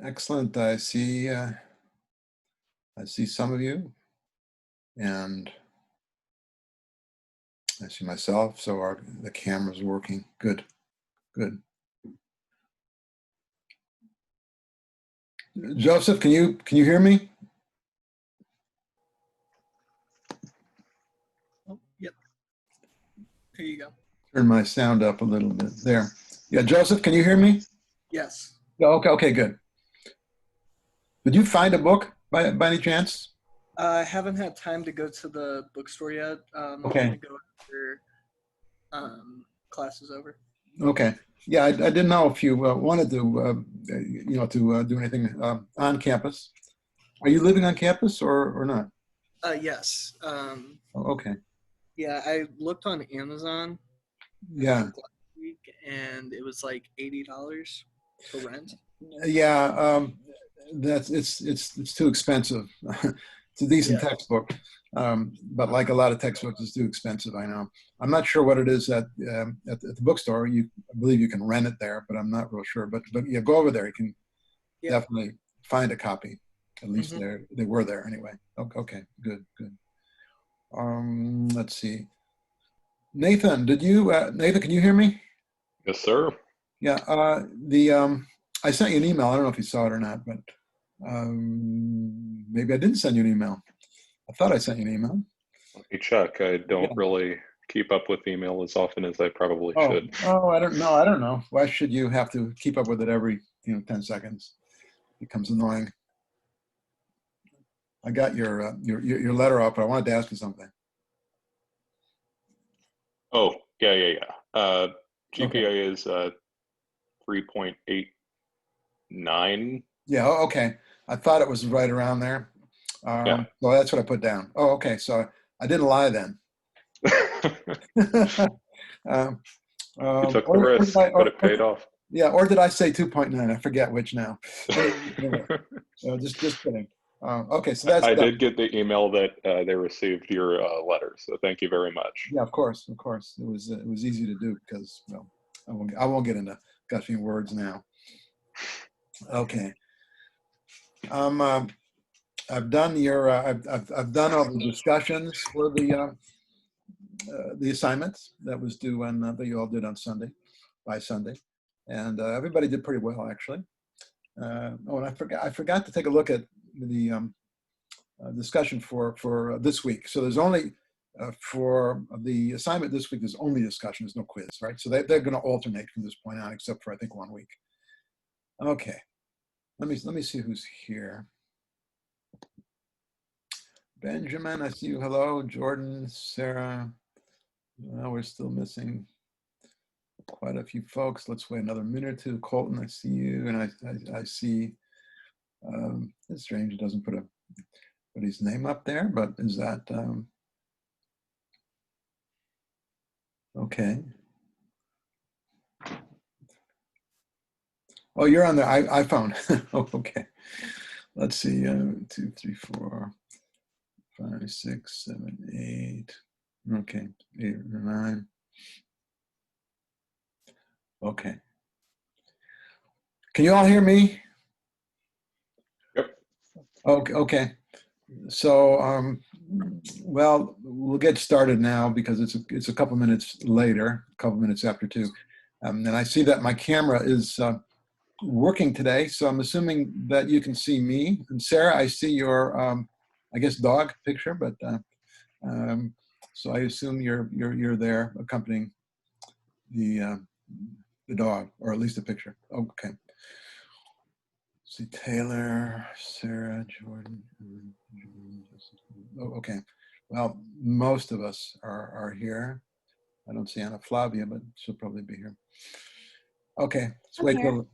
Excellent. I see some of you, and I see myself. So the camera's working. Good, good. Joseph, can you hear me? Oh, yep. Here you go. Turn my sound up a little bit there. Yeah, Joseph, can you hear me? Yes. Yeah, okay, good. Did you find a book by any chance? I haven't had time to go to the bookstore yet. I'm Okay, gonna go after class is over. okay. Yeah, I didn't know if you wanted to do anything on campus. Are you living on campus or not? Yes. Oh, okay. Yeah, I looked on Amazon, I Yeah, think last week, and it was like $80 to rent. yeah. It's too expensive. It's a decent Yeah. textbook, but like a lot of textbooks, it's too expensive. I know. I'm not sure what it is at the bookstore. I believe you can rent it there, but I'm not real sure. But yeah, go over there. You can Yeah. definitely find a copy. At least Hmm. they were there anyway. Okay, good, good. Let's see. Nathan, Nathan, can you hear me? Yes, sir. Yeah. I sent you an email. I don't know if you saw it or not, but maybe I didn't send you an email. I thought I sent you an email. Let me check. I Yeah. don't really keep up with email as often as I probably should. I don't know. I don't know. Why should you have to keep up with it every 10 seconds? It becomes annoying. I got your letter up, but I wanted to ask you something. Oh, yeah. Okay. GPA is 3.89. Yeah. Okay. I thought it was right around there. Yeah. Well, that's what I put down. Oh, okay. So I didn't lie then. um, You took the or did risk, I, but it paid off. yeah, or did I say 2.9? I forget which now. Anyway, just kidding. Okay, so that's I done. did get the email that they received your letter, so thank you very much. Yeah, of course, of course. It was easy to do because well, I won't get into gushing words now. Okay. I've done I've done all the discussions for the assignments that was due on that you all did on Sunday, by Sunday, and everybody did pretty well actually. Oh, and I forgot to take a look at the discussion for this week. So there's only for the assignment this week. There's only discussion. There's no quiz, right? So they're going to alternate from this point on, except for I think 1 week. Okay, let me see who's here. Benjamin, I see you. Hello, Jordan, Sarah. We're still missing quite a few folks. Let's wait another minute or two. Colton, I see you, and I see. It's strange it doesn't put his name up there, but is that okay? Oh, you're on the iPhone. Oh, okay. Let's see. 2, 3, 4, 5, 6, 7, 8. Okay, 8 or 9. Okay. Can you all hear me? Yep. Okay. Okay. So, well, we'll get started now because it's a couple minutes later, a couple minutes after 2, and I see that my camera is working today, so I'm assuming that you can see me. And Sarah, I see your, I guess, dog picture, but so I assume you're there accompanying the dog, or at least a picture. Okay. See Taylor, Sarah, Jordan. Oh, okay. Well, most of us are here. I don't see Anna Flavia, but she'll probably be here. Okay, let's I'm wait here. till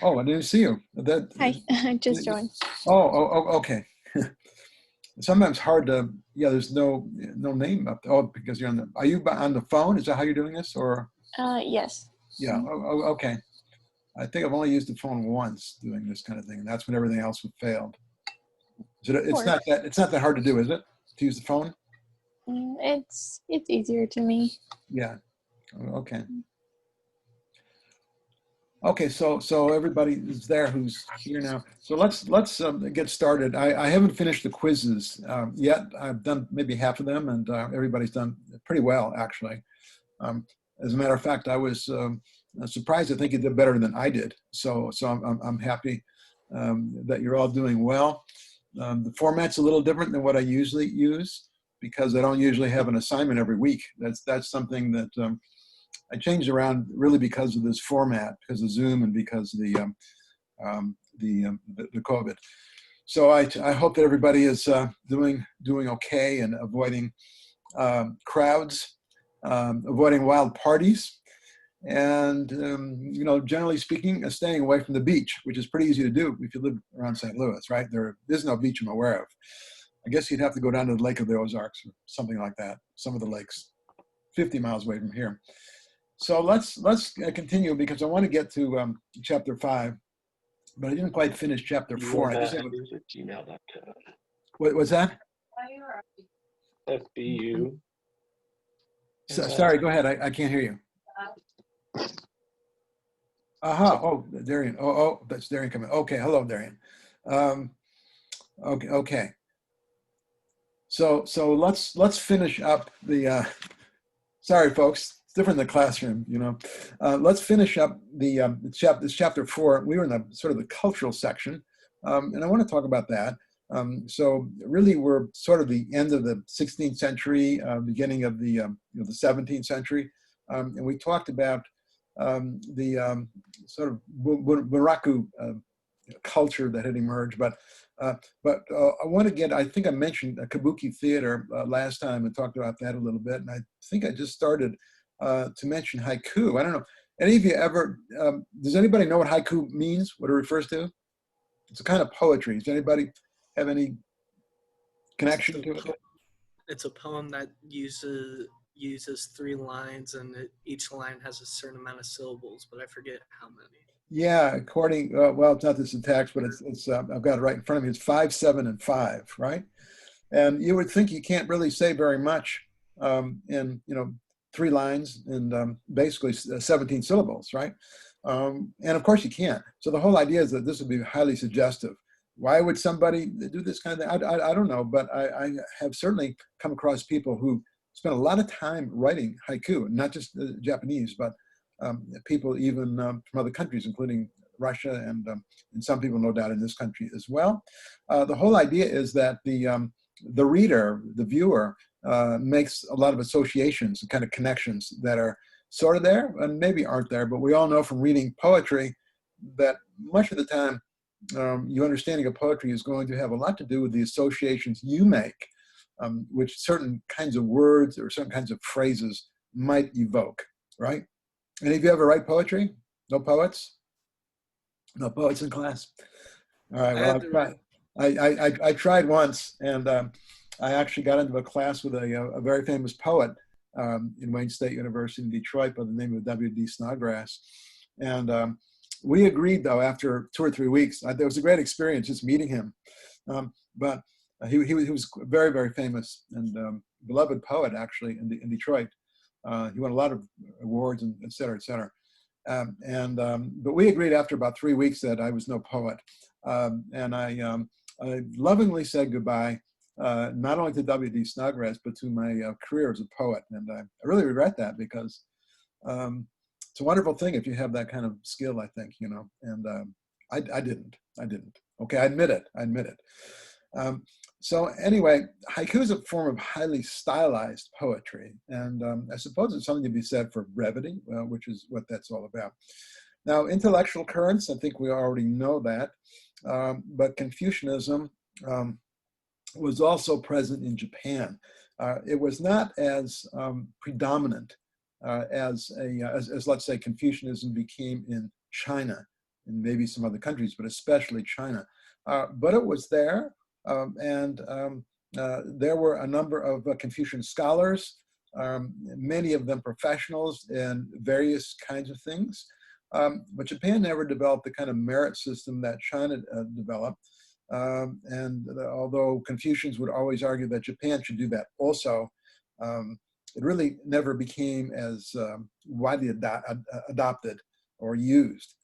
oh, I didn't see you. Hi, I just joined. Okay. Sometimes hard to, yeah, there's no name up there. Oh, because you're are you on the phone? Is that how you're doing this, or? Yes. Yeah, okay. I think I've only used the phone once doing this kind of thing, and that's when everything else would failed. So it's not that hard to do, is it? To use the phone? It's easier to me. Yeah. Okay. Okay, so everybody is there who's here now. So let's get started. I haven't finished the quizzes yet. I've done maybe half of them, and everybody's done pretty well, actually. Um, as a matter of fact, I was surprised. I think you did better than I did. So I'm happy that you're all doing well. The format's a little different than what I usually use because I don't usually have an assignment every week. That's something that I changed around really because of this format, because of Zoom and because of the COVID. So I hope that everybody is doing okay and avoiding crowds, avoiding wild parties, and generally speaking, staying away from the beach, which is pretty easy to do if you live around St. Louis, right? There is no beach I'm aware of. I guess you'd have to go down to the Lake of the Ozarks or something like that. Some of the lakes, 50 miles away from here. So let's continue because I want to get to chapter 5, but I didn't quite finish chapter 4. UMasters@gmail.com. What's that? FBU. Sorry, go ahead. I can't hear you. Aha. Oh, Darian. Oh, that's Darian coming. Okay. Hello, Darian. Okay. So let's finish up the. Sorry, folks. It's different in the classroom, Let's finish up this chapter 4. We were in the sort of the cultural section, and I want to talk about that. So really, we're sort of the end of the 16th century, beginning of the 17th century, and we talked about the sort of Buraku culture that had emerged. But I want to get, I think I mentioned Kabuki theater last time and talked about that a little bit. And I think I just started to mention haiku. I don't know. Any of you ever, does anybody know what haiku means, what it refers to? It's a kind of poetry. Does anybody have any connection to it? It's a poem that uses 3 lines, and each line has a certain amount of syllables, but I forget how many. Yeah, according, well, it's not this in text, but it's I've got it right in front of me. It's 5, 7, and 5, right? And you would think you can't really say very much in 3 lines and basically 17 syllables, right? And of course you can't. So the whole idea is that this would be highly suggestive. Why would somebody do this kind of thing? I don't know, but I have certainly come across people who spent a lot of time writing haiku, not just Japanese, but people even from other countries, including Russia and some people, no doubt, in this country as well. The whole idea is that the reader, the viewer, makes a lot of associations and kind of connections that are sort of there and maybe aren't there, but we all know from reading poetry that much of the time your understanding of poetry is going to have a lot to do with the associations you make, which certain kinds of words or certain kinds of phrases might evoke, right? Any of you ever write poetry? No poets? No poets in class? All right, well, I tried once, and I actually got into a class with a very famous poet in Wayne State University in Detroit by the name of W.D. Snodgrass. And we agreed, though, after 2 or 3 weeks. There was a great experience just meeting him. But he was very, very famous and beloved poet, actually, in Detroit. He won a lot of awards, and et cetera, et cetera. But we agreed after about 3 weeks that I was no poet. And I lovingly said goodbye, not only to W.D. Snodgrass, but to my career as a poet. And I really regret that because it's a wonderful thing if you have that kind of skill, I think, and I didn't. Okay, I admit it. So anyway, haiku is a form of highly stylized poetry. And I suppose it's something to be said for brevity, which is what that's all about. Now, intellectual currents, I think we already know that. But Confucianism was also present in Japan. It was not as predominant as let's say Confucianism became in China and maybe some other countries, but especially China. But it was there, and there were a number of Confucian scholars, many of them professionals in various kinds of things. But Japan never developed the kind of merit system that China developed. Although Confucians would always argue that Japan should do that also, it really never became as widely adopted or used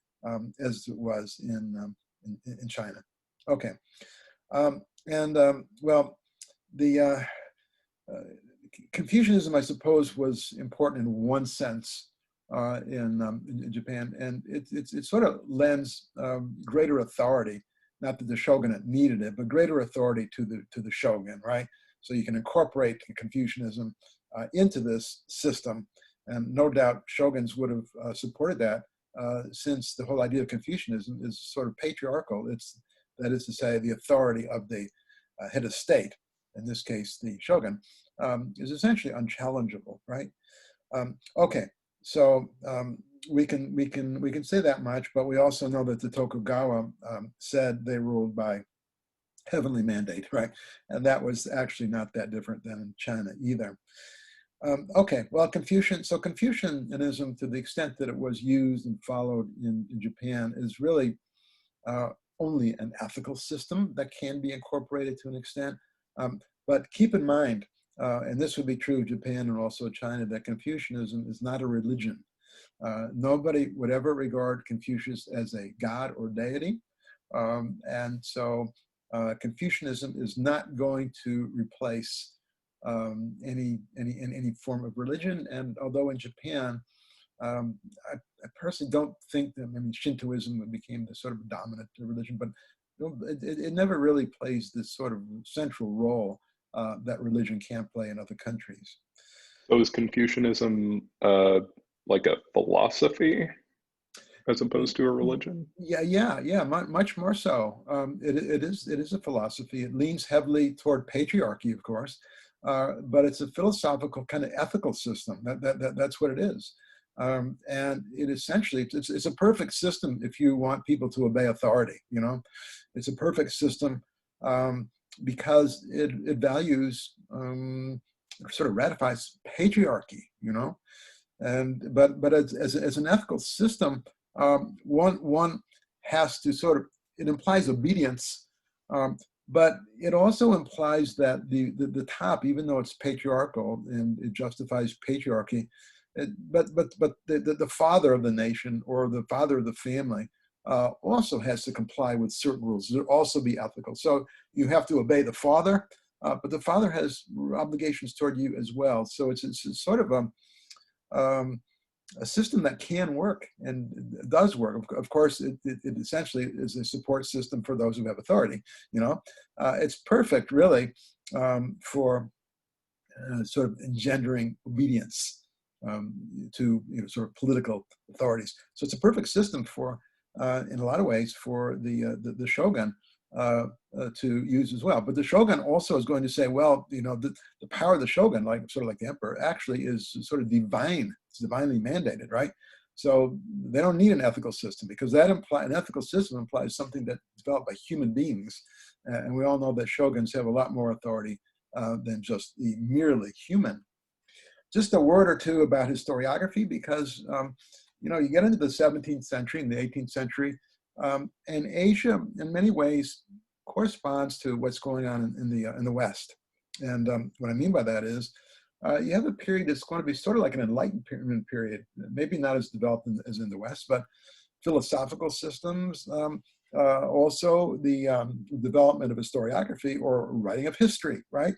as it was in China. Okay. Well, the Confucianism, I suppose, was important in one sense in Japan, and it sort of lends greater authority. Not that the shogunate needed it, but greater authority to the shogun, right? So you can incorporate Confucianism into this system, and no doubt shoguns would have supported that, since the whole idea of Confucianism is sort of patriarchal. That is to say, the authority of the head of state, in this case the shogun, is essentially unchallengeable, right? Okay, so we can say that much, but we also know that the Tokugawa said they ruled by heavenly mandate, right? And that was actually not that different than in China either. Okay, well, Confucianism, to the extent that it was used and followed in Japan, is really only an ethical system that can be incorporated to an extent. But keep in mind, and this would be true of Japan and also China, that Confucianism is not a religion. Nobody would ever regard Confucius as a god or deity. And so Confucianism is not going to replace any form of religion. And although in Japan, I personally don't think that, I mean, Shintoism became the sort of dominant religion, but it never really plays this sort of central role that religion can play in other countries. So is Confucianism like a philosophy as opposed to a religion? Yeah, much more so. It is a philosophy. It leans heavily toward patriarchy, of course, but it's a philosophical kind of ethical system. That's what it is. And it essentially, it's a perfect system if you want people to obey authority, you know. It's a perfect system because it values, sort of ratifies patriarchy, you know. And but as an ethical system, one has to sort of, it implies obedience, but it also implies that the top, even though it's patriarchal and it justifies patriarchy, but the father of the nation or the father of the family also has to comply with certain rules. It also be ethical. So you have to obey the father, but the father has obligations toward you as well. So it's sort of a system that can work and does work. Of course, it essentially is a support system for those who have authority. You know, it's perfect, really, for sort of engendering obedience to, you know, sort of political authorities. So it's a perfect system for, in a lot of ways, for the shogun to use as well. But the shogun also is going to say, well, you know, the power of the shogun, like sort of like the emperor, actually is sort of divine. It's divinely mandated, right? So they don't need an ethical system, because an ethical system implies something that's developed by human beings, and we all know that shoguns have a lot more authority than just the merely human. Just a word or two about historiography, because you know, you get into the 17th century and the 18th century, and Asia, in many ways, corresponds to what's going on in the West. And what I mean by that is, you have a period that's going to be sort of like an Enlightenment period, maybe not as developed as in the West, but philosophical systems, also the development of historiography or writing of history, right?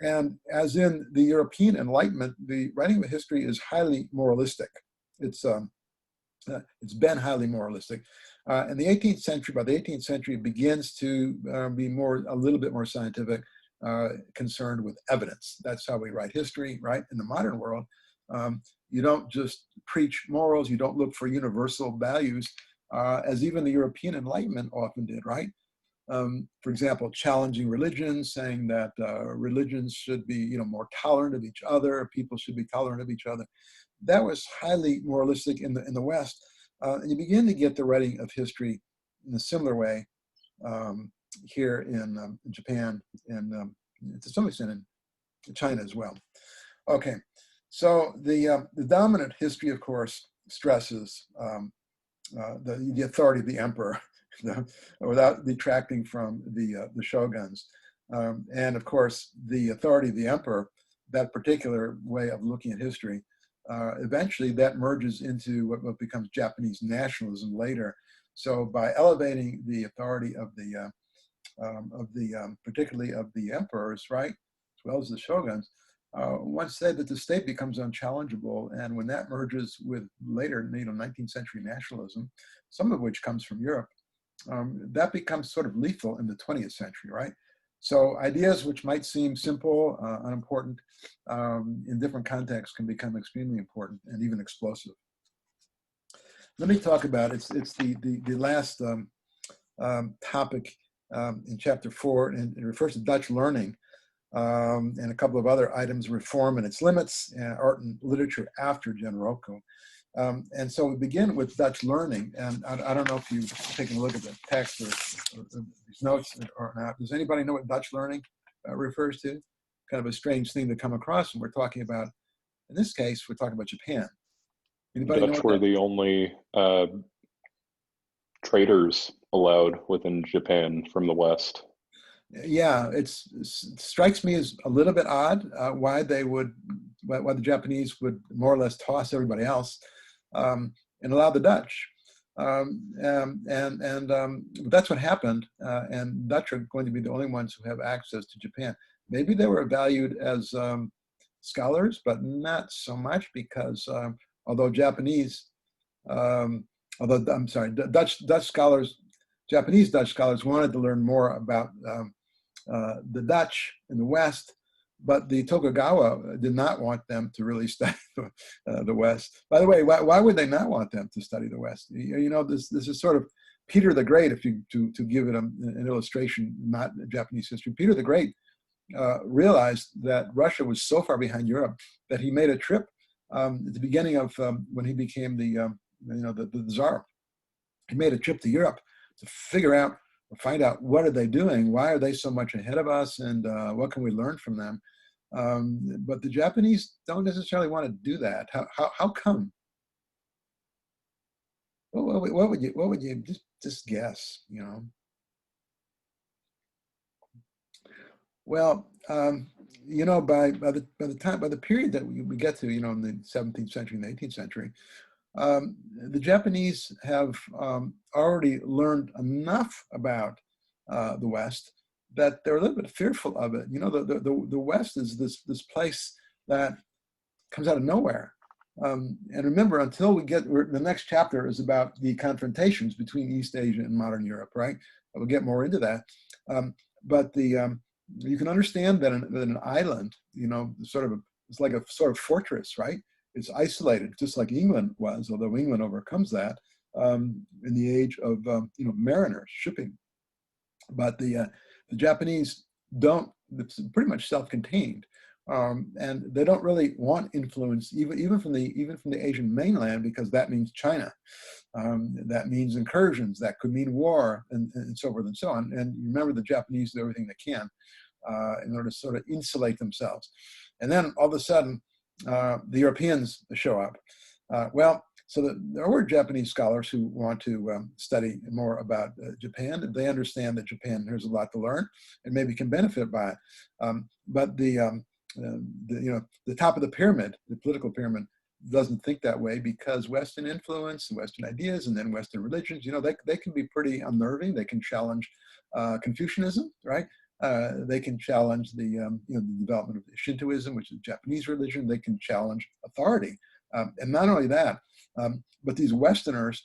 And as in the European Enlightenment, the writing of history is highly moralistic. It's been highly moralistic. In the 18th century, by the 18th century, it begins to be a little bit more scientific, concerned with evidence. That's how we write history, right? In the modern world, you don't just preach morals, you don't look for universal values, as even the European Enlightenment often did, right? For example, challenging religions, saying that religions should be, you know, more tolerant of each other, people should be tolerant of each other. That was highly moralistic in the West. And you begin to get the writing of history in a similar way here in Japan and to some extent in China as well. Okay, so the dominant history, of course, stresses the authority of the emperor without detracting from the shoguns. And of course, the authority of the emperor, that particular way of looking at history, eventually that merges into what becomes Japanese nationalism later. So by elevating the authority of particularly of the emperors, right, as well as the shoguns, one said that the state becomes unchallengeable, and when that merges with later, 19th century nationalism, some of which comes from Europe, that becomes sort of lethal in the 20th century, right? So ideas which might seem simple, unimportant, in different contexts can become extremely important and even explosive. Let me talk about it's the last topic in chapter 4, and it refers to Dutch learning and a couple of other items: reform and its limits, art and literature after Genroku. And so we begin with Dutch learning, and I don't know if you've taken a look at the text or these notes or not. Does anybody know what Dutch learning refers to? Kind of a strange thing to come across when we're talking about, in this case, we're talking about Japan. Anybody know Dutch what were the only traders allowed within Japan from the West. Yeah, it strikes me as a little bit odd why the Japanese would more or less toss everybody else and allow the Dutch. That's what happened, and Dutch are going to be the only ones who have access to Japan. Maybe they were valued as scholars, but not so much because although Japanese, Dutch scholars, Japanese Dutch scholars wanted to learn more about the Dutch in the West, but the Tokugawa did not want them to really study the West. By the way, why would they not want them to study the West? You know, this is sort of Peter the Great, if you to give it an illustration, not Japanese history. Peter the Great realized that Russia was so far behind Europe that he made a trip at the beginning of when he became the Tsar. He made a trip to Europe to find out what are they doing, why are they so much ahead of us, and what can we learn from them. But the Japanese don't necessarily want to do that. How come? What would you just guess? You know. Well, you know, by the period that we get to, you know, in the 17th century and the 18th century, the Japanese have already learned enough about the West that they're a little bit fearful of it. You know, the West is this place that comes out of nowhere. And remember, until we get, the next chapter is about the confrontations between East Asia and modern Europe, right? We'll get more into that. But you can understand that an island, you know, it's like a sort of fortress, right? It's isolated, just like England was, although England overcomes that in the age of mariners, shipping. But the Japanese don't. It's pretty much self-contained, and they don't really want influence, even from the Asian mainland, because that means China, that means incursions, that could mean war, and so forth and so on. And you remember, the Japanese do everything they can in order to sort of insulate themselves. And then all of a sudden, the Europeans show up. So there were Japanese scholars who want to study more about Japan. They understand that Japan has a lot to learn and maybe can benefit by it. But the top of the pyramid, the political pyramid, doesn't think that way, because Western influence, Western ideas, and then Western religions, you know, they can be pretty unnerving. They can challenge Confucianism, right? They can challenge the development of Shintoism, which is Japanese religion. They can challenge authority, and not only that, but these Westerners,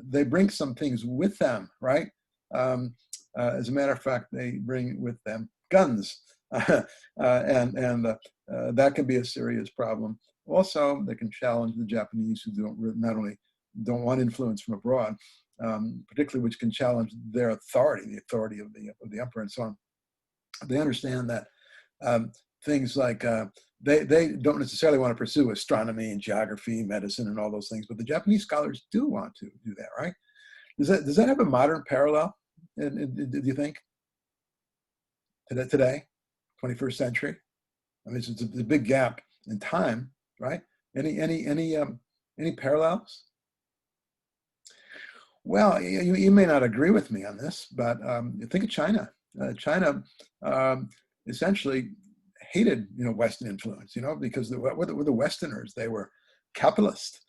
they bring some things with them, right? As a matter of fact, they bring with them guns, and that can be a serious problem. Also, they can challenge the Japanese, who not only don't want influence from abroad, particularly which can challenge their authority, the authority of the emperor, and so on. They understand that things like they don't necessarily want to pursue astronomy and geography, medicine, and all those things, but the Japanese scholars do want to do that, right? Does that have a modern parallel? Do you think today, 21st century? I mean, it's a big gap in time, right? Any parallels? Well, you may not agree with me on this, but think of China. China essentially hated, Western influence, because the Westerners, they were capitalist,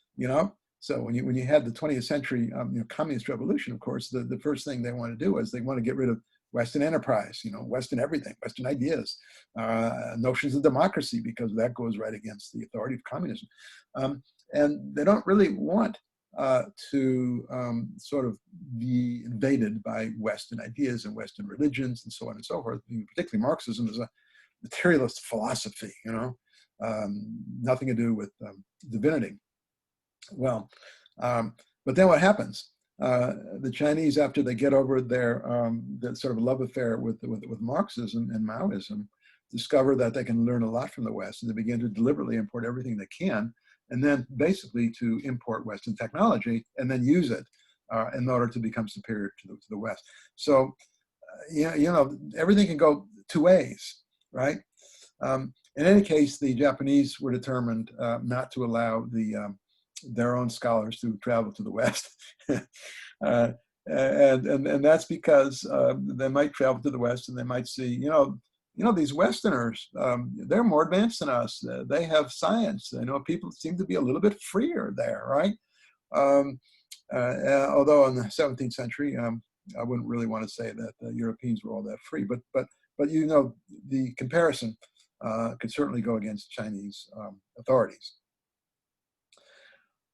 So when you had the 20th century, communist revolution, of course, the first thing they want to do is they want to get rid of Western enterprise, Western everything, Western ideas, notions of democracy, because that goes right against the authority of communism. And they don't really want to sort of be invaded by Western ideas and Western religions and so on and so forth. Particularly Marxism is a materialist philosophy, nothing to do with divinity. Well, but then what happens? The Chinese, after they get over their sort of love affair with Marxism and Maoism, discover that they can learn a lot from the West, and they begin to deliberately import everything they can, and then basically to import Western technology and then use it in order to become superior to the West. So, everything can go two ways, right? In any case, the Japanese were determined not to allow their own scholars to travel to the West. And that's because they might travel to the West and they might see, these Westerners, they're more advanced than us. They have science. People seem to be a little bit freer there, right? Although in the 17th century, I wouldn't really want to say that the Europeans were all that free, but the comparison could certainly go against Chinese authorities.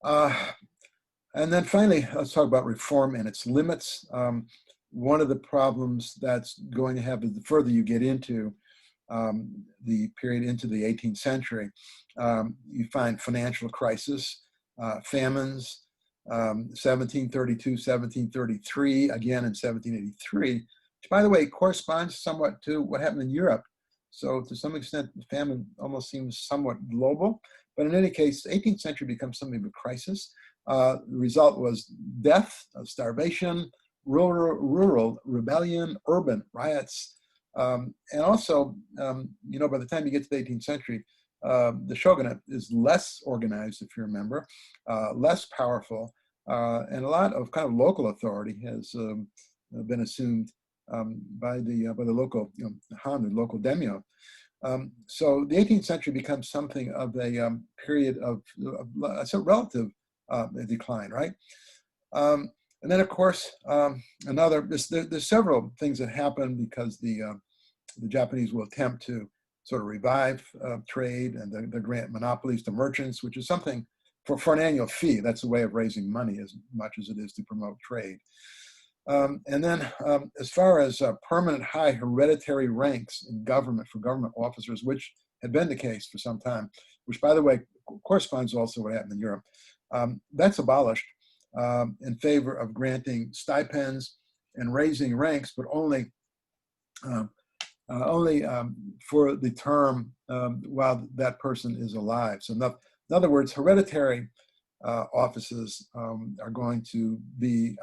And then finally, let's talk about reform and its limits. One of the problems that's going to happen the further you get into the period into the 18th century, you find financial crisis, famines, 1732, 1733, again in 1783, which, by the way, corresponds somewhat to what happened in Europe. So to some extent, the famine almost seems somewhat global. But in any case, the 18th century becomes something of a crisis. The result was death, starvation, rural rebellion, urban riots. And also, by the time you get to the 18th century, the shogunate is less organized, if you remember, less powerful, and a lot of kind of local authority has been assumed by the local Han, the local daimyo. So the 18th century becomes something of a period of relative decline, right? And then, of course, there's several things that happen because the Japanese will attempt to sort of revive trade, and they grant monopolies to merchants, which is something for an annual fee. That's a way of raising money as much as it is to promote trade. And then as far as permanent high hereditary ranks in government for government officers, which had been the case for some time, which, by the way, corresponds also to what happened in Europe, that's abolished in favor of granting stipends and raising ranks, but only for the term while that person is alive. So in other words, hereditary offices are going to be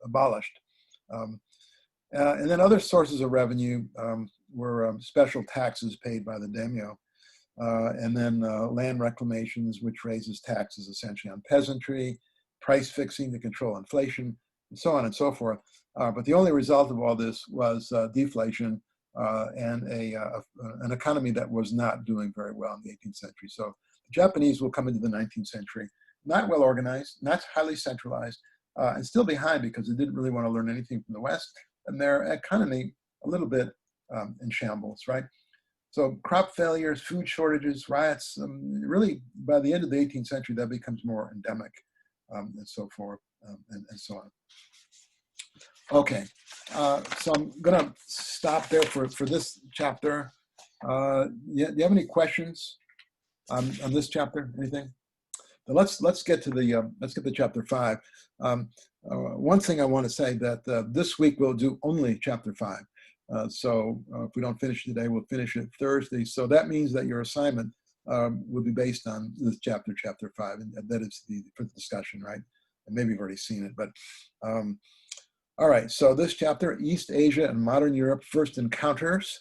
abolished. And then other sources of revenue were special taxes paid by the daimyo, and then land reclamations, which raises taxes essentially on peasantry, price fixing to control inflation, and so on and so forth. But the only result of all this was deflation and an economy that was not doing very well in the 18th century. So the Japanese will come into the 19th century not well organized, not highly centralized, and still behind because they didn't really want to learn anything from the West, and their economy a little bit in shambles, right? So crop failures, food shortages, riots, really by the end of the 18th century, that becomes more endemic, and so forth, and so on. Okay, so I'm gonna stop there for this chapter. Do you have any questions on this chapter? Anything? Let's get to chapter 5. One thing I want to say that this week we'll do only chapter 5. So if we don't finish today, we'll finish it Thursday. So that means that your assignment will be based on this chapter 5, and that is for the discussion, right? And maybe you've already seen it, but all right. So this chapter, East Asia and Modern Europe, First Encounters.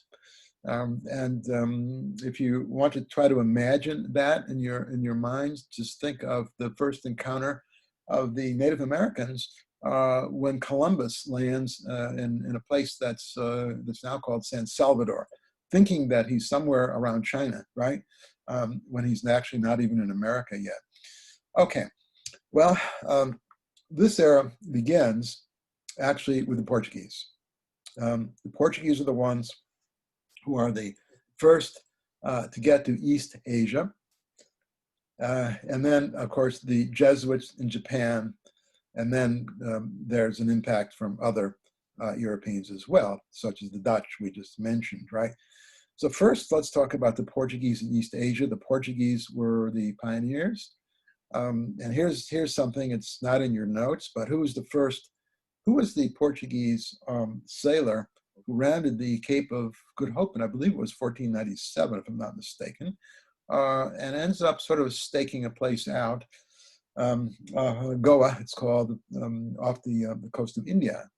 If you want to try to imagine that in your minds, just think of the first encounter of the Native Americans when Columbus lands in a place that's now called San Salvador. thinking that he's somewhere around China, right? When he's actually not even in America yet. Okay, well, this era begins actually with the Portuguese. The Portuguese are the ones who are the first to get to East Asia. And then, of course, the Jesuits in Japan. And then there's an impact from other Europeans as well, such as the Dutch we just mentioned, right? So first, let's talk about the Portuguese in East Asia. The Portuguese were the pioneers. And here's something, it's not in your notes, but who was the Portuguese sailor who rounded the Cape of Good Hope, and I believe it was 1497, if I'm not mistaken, and ends up sort of staking a place out, Goa, it's called, off the coast of India.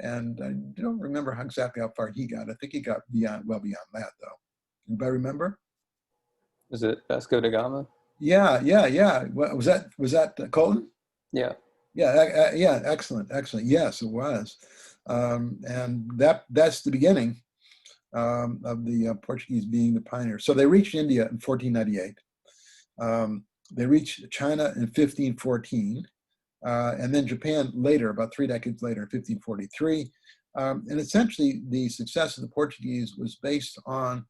And I don't remember exactly how far he got. I think he got well beyond that, though. Anybody remember? Was it Vasco da Gama? Yeah. Was that Colton? Yeah. Yeah, excellent. Yes, it was. And that's the beginning of the Portuguese being the pioneer. So they reached India in 1498. They reached China in 1514. And then Japan later, about 3 decades later, in 1543. And essentially, the success of the Portuguese was based on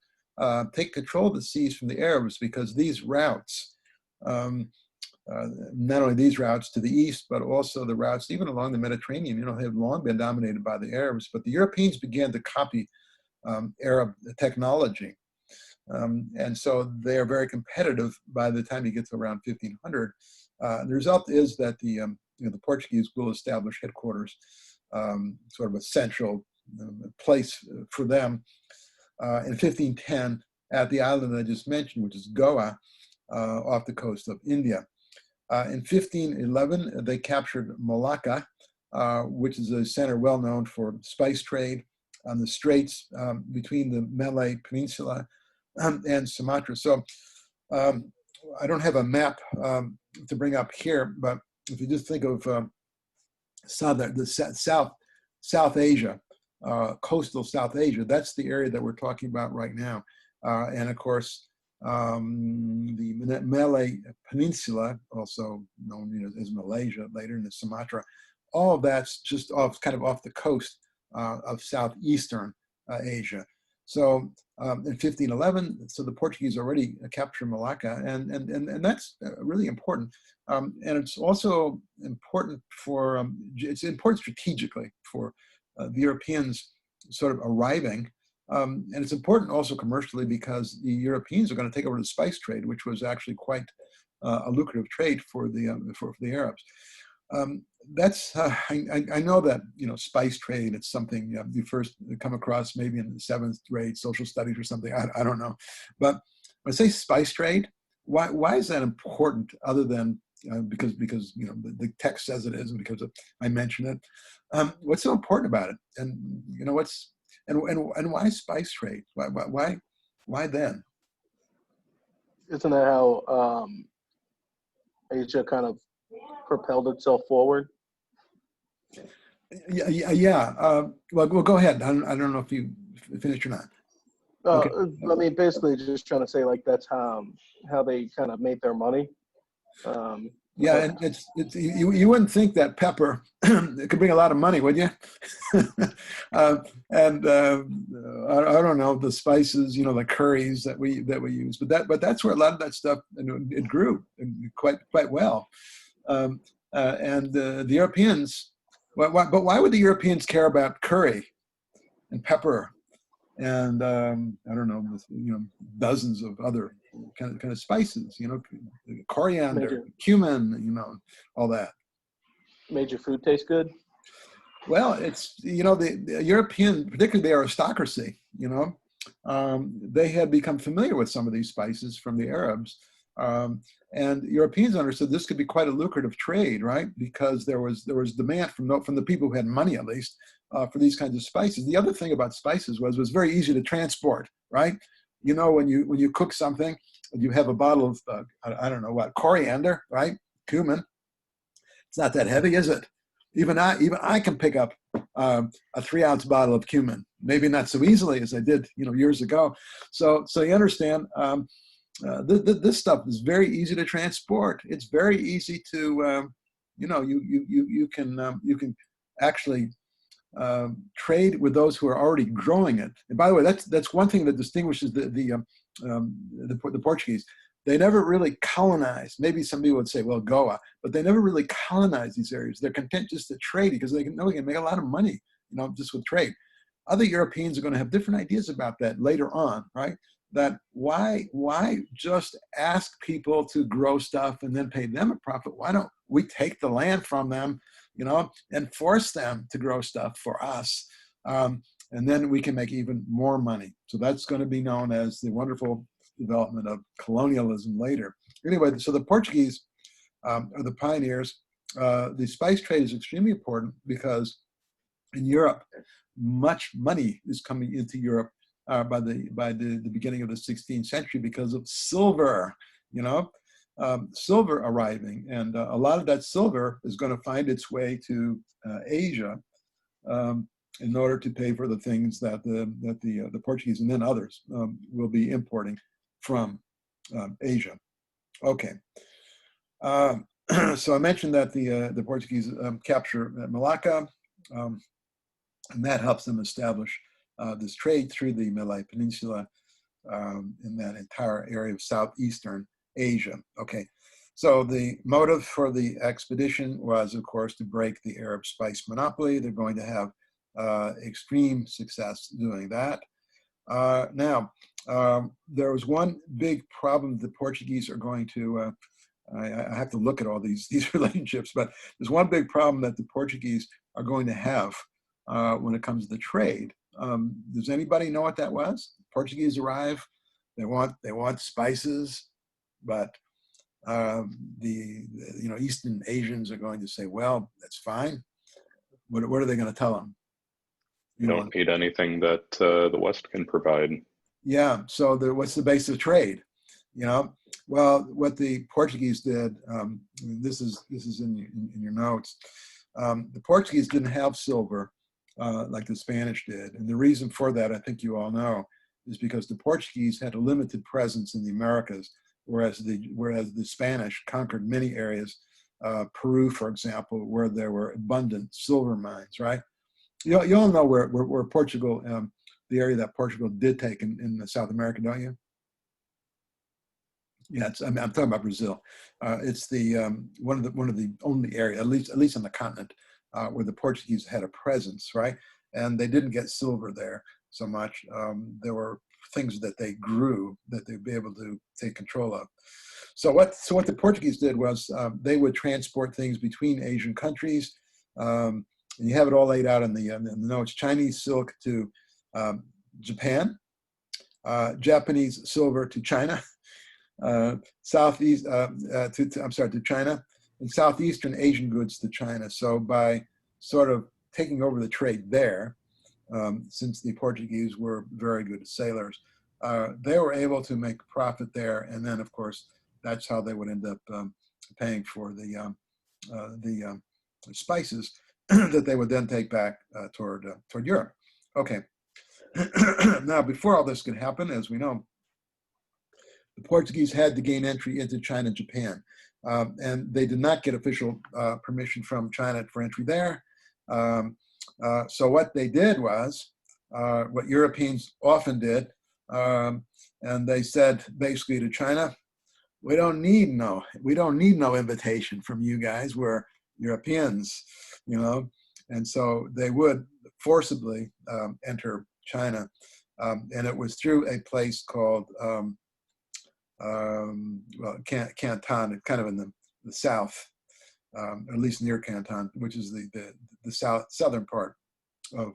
take control of the seas from the Arabs, because these routes, not only these routes to the east, but also the routes even along the Mediterranean, have long been dominated by the Arabs. But the Europeans began to copy Arab technology. And so they are very competitive by the time you get to around 1500. The result is that the Portuguese will establish headquarters, sort of a central place for them in 1510 at the island I just mentioned, which is Goa, off the coast of India. In 1511, they captured Malacca, which is a center well known for spice trade on the straits between the Malay Peninsula and Sumatra. So I don't have a map to bring up here, but if you just think of South Asia, coastal South Asia, that's the area that we're talking about right now. And of course, the Malay Peninsula, also known as Malaysia later, and the Sumatra, all of that's just kind of off the coast of southeastern Asia. So in 1511, so the Portuguese already captured Malacca, and that's really important. And it's also important it's important strategically for the Europeans sort of arriving. And it's important also commercially, because the Europeans are going to take over the spice trade, which was actually quite a lucrative trade for the Arabs. That's I know that spice trade, it's something you first come across maybe in the 7th grade social studies or something. I don't know, but when I say spice trade, why is that important? Other than because the text says it is, and because I mention it. What's so important about it? And and why spice trade? Why then? Isn't that how Asia kind of propelled itself forward? Yeah. Well, go ahead. I don't know if you finished or not. Okay. I mean, basically, just trying to say, like, that's how they kind of made their money. Yeah, and it's you wouldn't think that pepper it could bring a lot of money, would you? And I don't know, the spices, the curries that we use, but that's where a lot of that stuff, it grew quite well. And the Europeans, but why would the Europeans care about curry and pepper and I don't know, dozens of other kind of spices, coriander, cumin, all that. Made your food taste good? Well, it's, the European, particularly the aristocracy, they had become familiar with some of these spices from the Arabs. And Europeans understood this could be quite a lucrative trade, right? Because there was demand from the people who had money, at least, for these kinds of spices. The other thing about spices was it was very easy to transport, right? When you cook something, you have a bottle of I don't know what, coriander, right? Cumin. It's not that heavy, is it? Even I can pick up a 3-ounce bottle of cumin, maybe not so easily as I did, years ago. So you understand, this stuff is very easy to transport. It's very easy to, you can actually trade with those who are already growing it. And by the way, that's one thing that distinguishes the Portuguese. They never really colonized. Maybe some people would say, well, Goa, but they never really colonized these areas. They're content just to trade because they know they can make a lot of money, just with trade. Other Europeans are going to have different ideas about that later on, right? That why just ask people to grow stuff and then pay them a profit? Why don't we take the land from them, and force them to grow stuff for us? And then we can make even more money. So that's going to be known as the wonderful development of colonialism later. Anyway, so the Portuguese are the pioneers. The spice trade is extremely important because in Europe, much money is coming into Europe by the beginning of the 16th century because of silver, silver arriving. And a lot of that silver is going to find its way to Asia in order to pay for the things that the Portuguese and then others will be importing from Asia. Okay. So I mentioned that the Portuguese capture Malacca, and that helps them establish this trade through the Malay Peninsula in that entire area of southeastern Asia. Okay, so the motive for the expedition was, of course, to break the Arab spice monopoly. They're going to have extreme success doing that. Now, there was one big problem the Portuguese are going to, I have to look at all these relationships, but there's one big problem that the Portuguese are going to have when it comes to trade. Does anybody know what that was? Portuguese arrive, they want spices, but the Eastern Asians are going to say, well, that's fine. What are they going to tell them? You don't need anything that the West can provide. Yeah. So what's the base of trade? Well, what the Portuguese did. This is in your notes. The Portuguese didn't have silver like the Spanish did, and the reason for that, I think you all know, is because the Portuguese had a limited presence in the Americas, whereas the Spanish conquered many areas. Peru, for example, where there were abundant silver mines, right? You all know where Portugal, the area that Portugal did take in South America, don't you? Yeah, I'm talking about Brazil. It's the one of the only area, at least on the continent, where the Portuguese had a presence, right? And they didn't get silver there so much. There were things that they grew that they'd be able to take control of. So what the Portuguese did was they would transport things between Asian countries. And you have it all laid out in the notes. Chinese silk to Japan, Japanese silver to China, to China, and Southeastern Asian goods to China. So by sort of taking over the trade there, since the Portuguese were very good sailors, they were able to make profit there. And then, of course, that's how they would end up paying for the spices that they would then take back toward Europe. Okay. Now, before all this could happen, as we know, the Portuguese had to gain entry into China and Japan, and they did not get official permission from China for entry there. So what they did was what Europeans often did, and they said basically to China, we don't need no invitation from you guys. We're Europeans, and so they would forcibly enter China, and it was through a place called Canton, kind of in the south, at least near Canton, which is the southern part of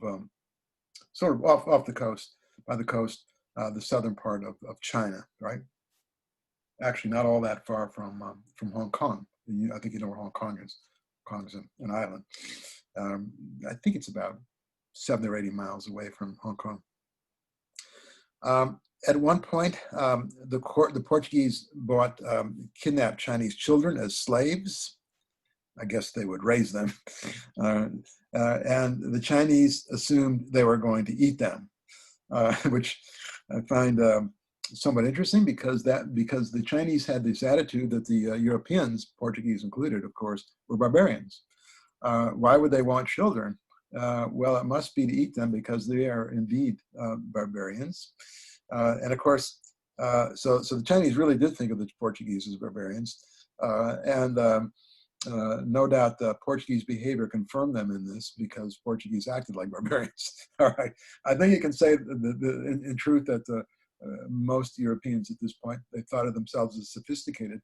sort of off the coast, by the coast, the southern part of China, right? Actually, not all that far from Hong Kong. I think you know where Hong Kong is. Hong Kong is an island. I think it's about 70 or 80 miles away from Hong Kong. At one point, the Portuguese kidnapped Chinese children as slaves, I guess they would raise them. And the Chinese assumed they were going to eat them, which I find somewhat interesting because the Chinese had this attitude that the Europeans, Portuguese included, of course, were barbarians. Why would they want children? Well, it must be to eat them because they are indeed barbarians. And of course, so the Chinese really did think of the Portuguese as barbarians. No doubt the Portuguese behavior confirmed them in this because Portuguese acted like barbarians. All right. I think you can say in truth that most Europeans at this point, they thought of themselves as sophisticated.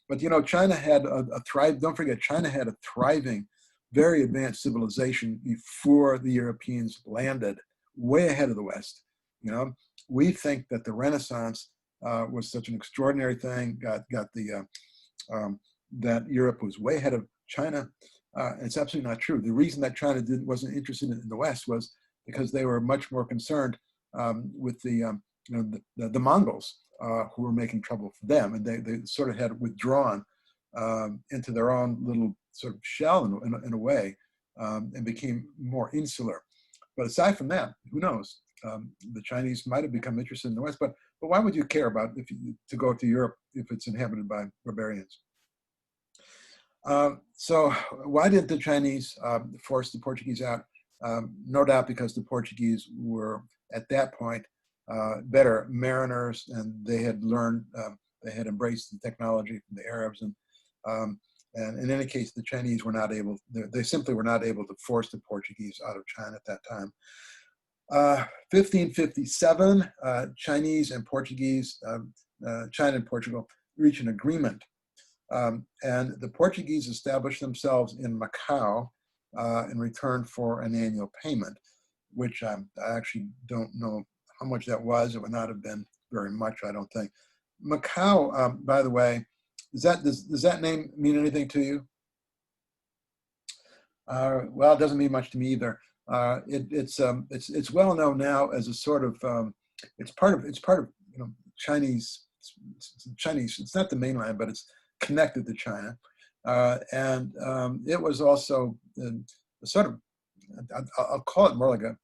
But you know, China had don't forget, China had a thriving, very advanced civilization before the Europeans landed, way ahead of the West. You know, we think that the Renaissance was such an extraordinary thing, that Europe was way ahead of China. It's absolutely not true. The reason that China wasn't interested in the West was because they were much more concerned with the Mongols who were making trouble for them, and they sort of had withdrawn into their own little sort of shell in a way, and became more insular. But aside from that, who knows? The Chinese might have become interested in the West, but why would you care about to go to Europe if it's inhabited by barbarians? So why did the Chinese force the Portuguese out? No doubt because the Portuguese were at that point better mariners, and they had learned, they had embraced the technology from the Arabs, and in any case, the Chinese were not able. They simply were not able to force the Portuguese out of China at that time. 1557, Chinese and Portuguese, China and Portugal reach an agreement. And the Portuguese established themselves in Macau in return for an annual payment, which I actually don't know how much that was. It would not have been very much, I don't think. Macau, by the way, does that name mean anything to you? Well, it doesn't mean much to me either. It's well known now as a sort of it's part of Chinese. It's not the mainland, but it's connected to China, and it was also a sort of, I'll call it more like a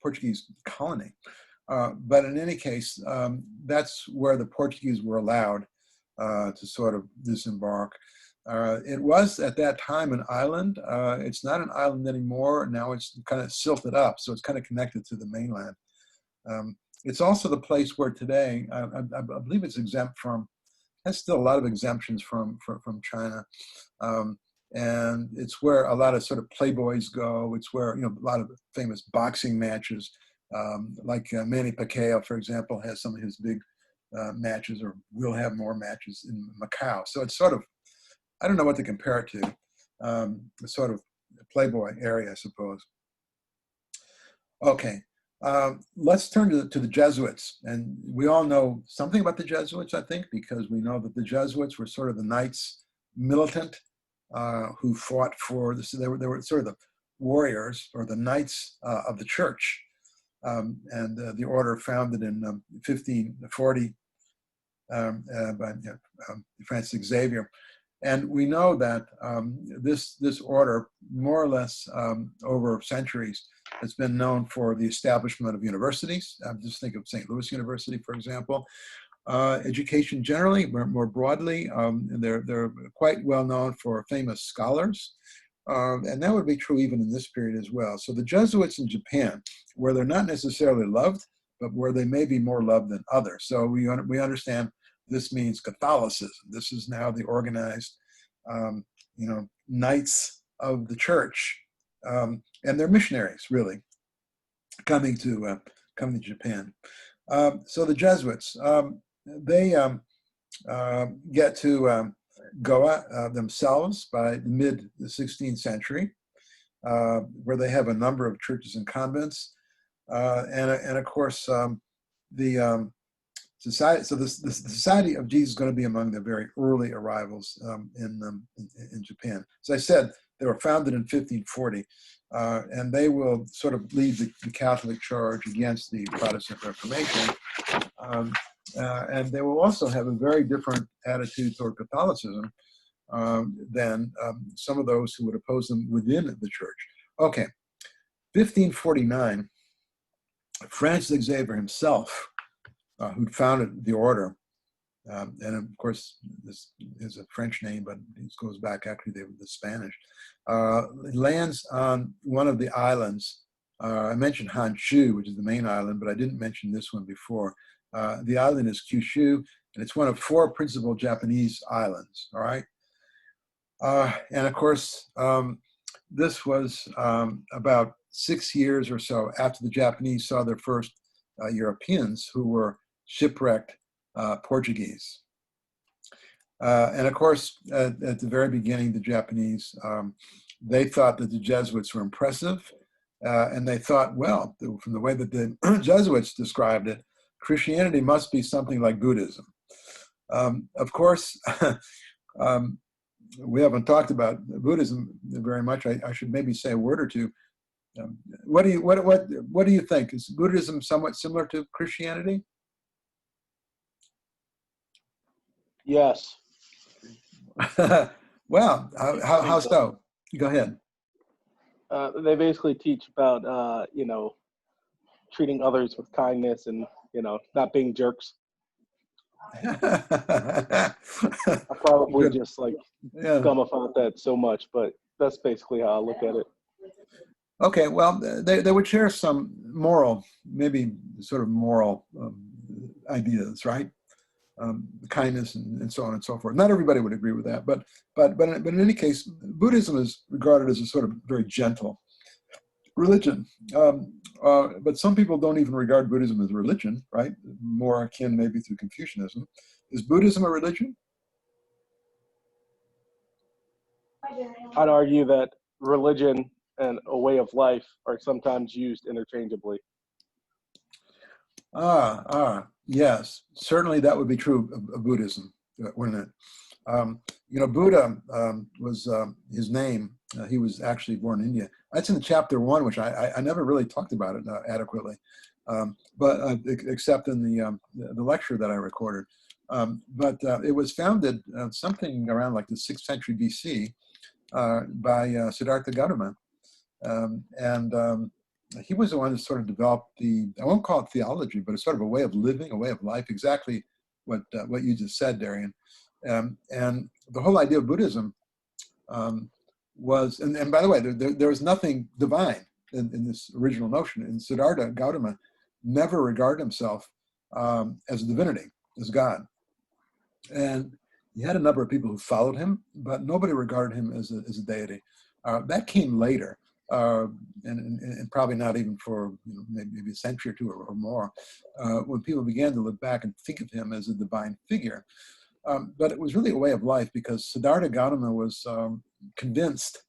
Portuguese colony. But in any case, that's where the Portuguese were allowed to sort of disembark. It was at that time an island. It's not an island anymore. Now it's kind of silted up, so it's kind of connected to the mainland. It's also the place where today, I believe it's exempt from, has still a lot of exemptions from China. And it's where a lot of sort of playboys go. It's where, a lot of famous boxing matches, like Manny Pacquiao, for example, has some of his big matches, or will have more matches in Macau. So it's sort of, I don't know what to compare it to, the sort of playboy area, I suppose. Okay, let's turn to the Jesuits. And we all know something about the Jesuits, I think, because we know that the Jesuits were sort of the Knights Militant who fought for this. They were sort of the warriors, or the Knights of the Church. And the order founded in 1540 by Francis Xavier. And we know that this order, more or less over centuries, has been known for the establishment of universities. Just think of St. Louis University, for example. Education generally, more broadly, they're quite well known for famous scholars. And that would be true even in this period as well. So the Jesuits in Japan, where they're not necessarily loved, but where they may be more loved than others. So we understand this means Catholicism. This is now the organized, Knights of the Church, and they're missionaries, really, coming to Japan. So the Jesuits, they get to Goa themselves by the mid-16th century, where they have a number of churches and convents, and of course the Society. So the Society of Jesus is going to be among the very early arrivals in Japan. As I said, they were founded in 1540, and they will sort of lead the Catholic charge against the Protestant Reformation. And they will also have a very different attitude toward Catholicism than some of those who would oppose them within the church. Okay, 1549, Francis Xavier himself, who founded the order, and of course this is a French name, but it goes back actually to the Spanish, lands on one of the islands. I mentioned Honshu, which is the main island, but I didn't mention this one before. The island is Kyushu, and it's one of 4 principal Japanese islands, all right? And of course, this was about 6 years or so after the Japanese saw their first Europeans who were shipwrecked Portuguese. And of course, at the very beginning, the Japanese, they thought that the Jesuits were impressive. And they thought, well, from the way that the Jesuits described it, Christianity must be something like Buddhism. Of course, we haven't talked about Buddhism very much. I should maybe say a word or two. What do you think? Is Buddhism somewhat similar to Christianity? Yes. Well, how so? Go ahead. They basically teach about, treating others with kindness and, not being jerks. I probably just gummified that so much, but that's basically how I look at it. Okay, well, they would share some moral, maybe sort of moral ideas, right? Kindness and so on and so forth. Not everybody would agree with that, but in any case, Buddhism is regarded as a sort of very gentle religion. But some people don't even regard Buddhism as a religion, right? More akin maybe to Confucianism. Is Buddhism a religion? I'd argue that religion and a way of life are sometimes used interchangeably. Yes, certainly that would be true of Buddhism, wouldn't it? Buddha was his name. He was actually born in India. That's in chapter 1, which I never really talked about it adequately, but except in the lecture that I recorded. But it was founded something around like the 6th century BC by Siddhartha Gautama. He was the one that sort of developed I won't call it theology, but it's sort of a way of living, a way of life, exactly what you just said, Darian. And the whole idea of Buddhism was, and by the way, there was nothing divine in this original notion. And Siddhartha Gautama never regarded himself as a divinity, as God. And he had a number of people who followed him, but nobody regarded him as a deity. That came later. And probably not even for maybe a century or two or more, when people began to look back and think of him as a divine figure. But it was really a way of life, because Siddhartha Gautama was convinced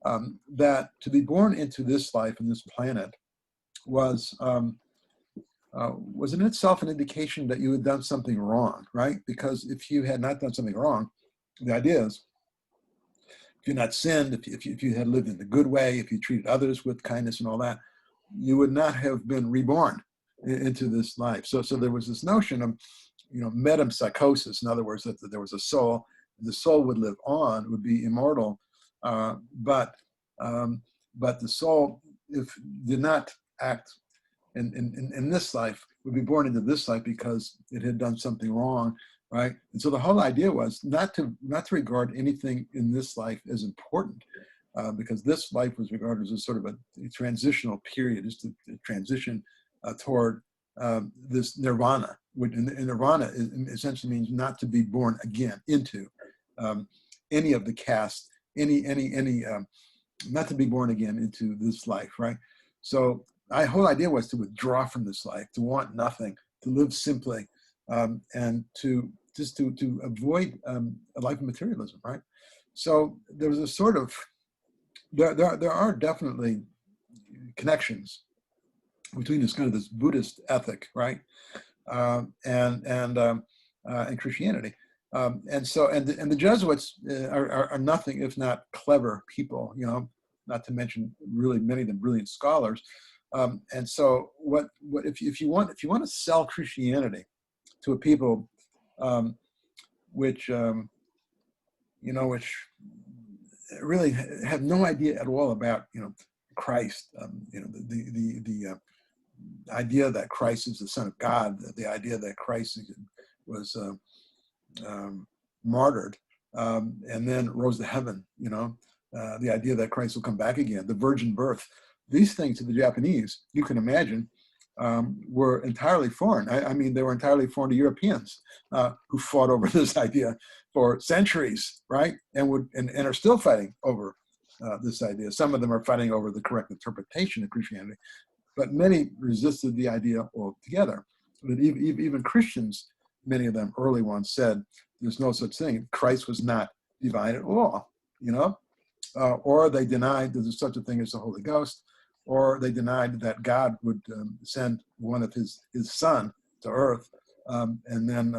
that to be born into this life and this planet was in itself an indication that you had done something wrong, right? Because if you had not done something wrong, the idea is, if you're not sinned, if you had lived in the good way, if you treated others with kindness and all that, you would not have been reborn into this life. So there was this notion of, metempsychosis. In other words, that there was a soul. The soul would live on, would be immortal, but the soul, if did not act in this life, would be born into this life because it had done something wrong. Right, and so the whole idea was not to regard anything in this life as important, because this life was regarded as a sort of a transitional period, just to transition toward this nirvana. Which and nirvana essentially means not to be born again into any of the caste, any not to be born again into this life. Right. So my whole idea was to withdraw from this life, to want nothing, to live simply. And to avoid a life of materialism, right? So there was a sort of there are definitely connections between this Buddhist ethic, right, and Christianity, and the Jesuits are nothing if not clever people, not to mention really many of them brilliant scholars, and so what if you want to sell Christianity to a people which which really have no idea at all about, Christ, the idea that Christ is the Son of God, the idea that Christ was martyred and then rose to heaven, the idea that Christ will come back again, the virgin birth. These things to the Japanese, you can imagine, were entirely foreign. I mean, they were entirely foreign to Europeans who fought over this idea for centuries, right? And are still fighting over this idea. Some of them are fighting over the correct interpretation of Christianity, but many resisted the idea altogether. But even Christians, many of them, early ones, said there's no such thing. Christ was not divine at all, or they denied that there's such a thing as the Holy Ghost, or they denied that God would send one of his son to earth and then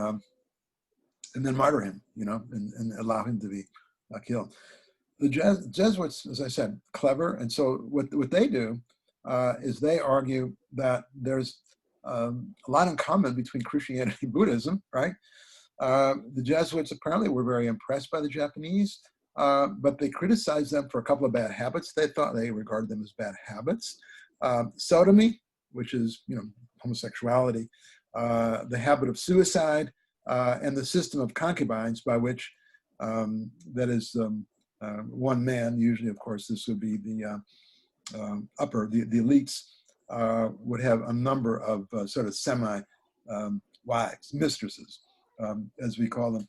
martyr him, and allow him to be killed. The Jesuits, as I said, clever, and so what they do is they argue that there's a lot in common between Christianity and Buddhism, right? The Jesuits apparently were very impressed by the Japanese, but they criticized them for a couple of bad habits. They regarded them as bad habits. Sodomy, which is, homosexuality, the habit of suicide, and the system of concubines by which, that is, one man, usually, of course, this would be the the elites, would have a number of sort of semi-wives, mistresses, as we call them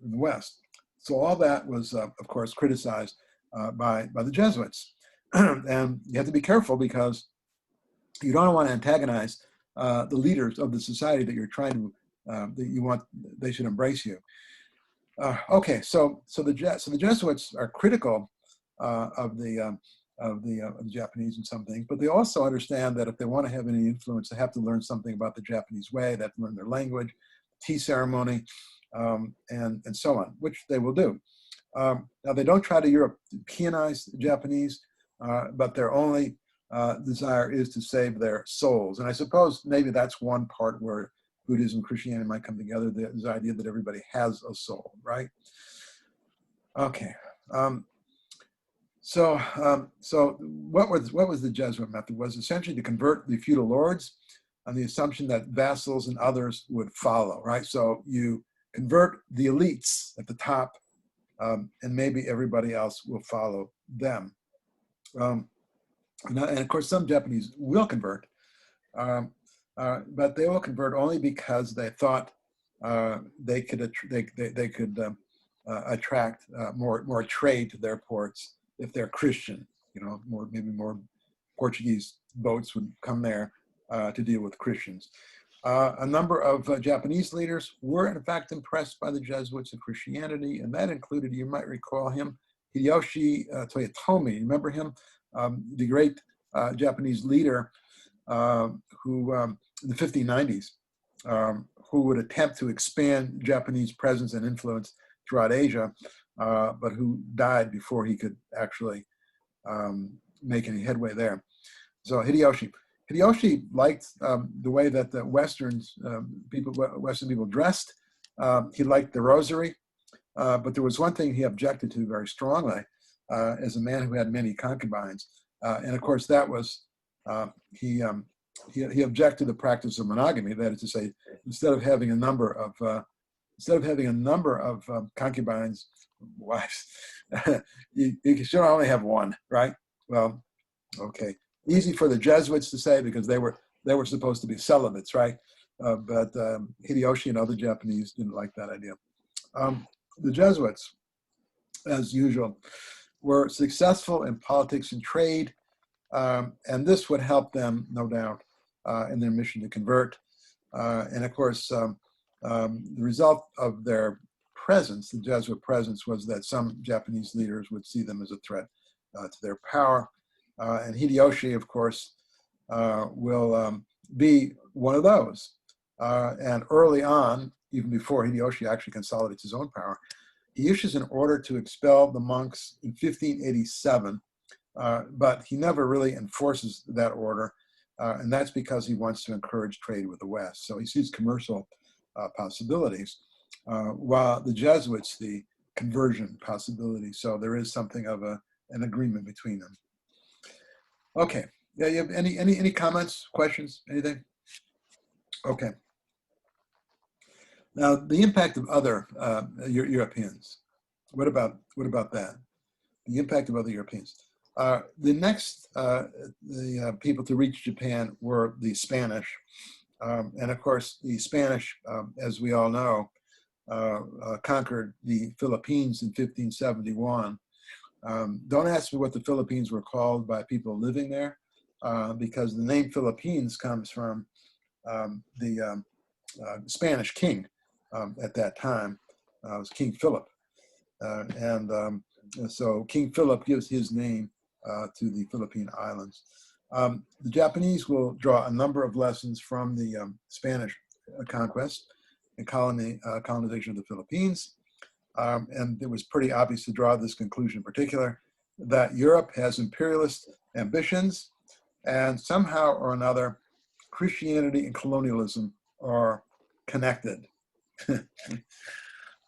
in the West. So all that was, of course, criticized by the Jesuits. And you have to be careful because you don't want to antagonize the leaders of the society that you're trying to, that you want, they should embrace you. Okay, so the Jesuits are critical of the Japanese in some things, but they also understand that if they want to have any influence, they have to learn something about the Japanese way. They have to learn their language, tea ceremony, and so on, which they will do. Now, they don't try to Europeanize the Japanese, but their only desire is to save their souls. And I suppose maybe that's one part where Buddhism and Christianity might come together, this idea that everybody has a soul, right? Okay. So what was the Jesuit method? Was essentially to convert the feudal lords on the assumption that vassals and others would follow, right? So you convert the elites at the top, and maybe everybody else will follow them. And of course, some Japanese will convert, but they will convert only because they thought they could attract more trade to their ports if they're Christian. Maybe more Portuguese boats would come there to deal with Christians. A number of Japanese leaders were in fact impressed by the Jesuits and Christianity, and that included, you might recall him, Hideyoshi Toyotomi. Remember him? The great Japanese leader who, in the 1590s, who would attempt to expand Japanese presence and influence throughout Asia, but who died before he could actually make any headway there. So Hideyoshi liked the way that the Western people dressed. He liked the rosary, but there was one thing he objected to very strongly as a man who had many concubines, and of course that was he objected to the practice of monogamy. That is to say, instead of having a number of concubines, wives, you should only have one, right? Well, okay. Easy for the Jesuits to say because they were supposed to be celibates, right? But Hideyoshi and other Japanese didn't like that idea. The Jesuits, as usual, were successful in politics and trade, and this would help them, no doubt, in their mission to convert. And of course, the result of their presence, the Jesuit presence, was that some Japanese leaders would see them as a threat to their power. And Hideyoshi, of course, will be one of those. And early on, even before Hideyoshi actually consolidates his own power, he issues an order to expel the monks in 1587, but he never really enforces that order. And that's because he wants to encourage trade with the West. So he sees commercial possibilities, while the Jesuits, the conversion possibility. So there is something of an agreement between them. Okay. Yeah. You have any comments, questions, anything? Okay. Now the impact of other Europeans. What about that? The impact of other Europeans. The next people to reach Japan were the Spanish. And of course, the Spanish, as we all know, conquered the Philippines in 1571. Don't ask me what the Philippines were called by people living there, because the name Philippines comes from the Spanish king at that time. It was King Philip. So King Philip gives his name to the Philippine Islands. The Japanese will draw a number of lessons from the Spanish conquest and colonization of the Philippines. And it was pretty obvious to draw this conclusion in particular, that Europe has imperialist ambitions, and somehow or another, Christianity and colonialism are connected.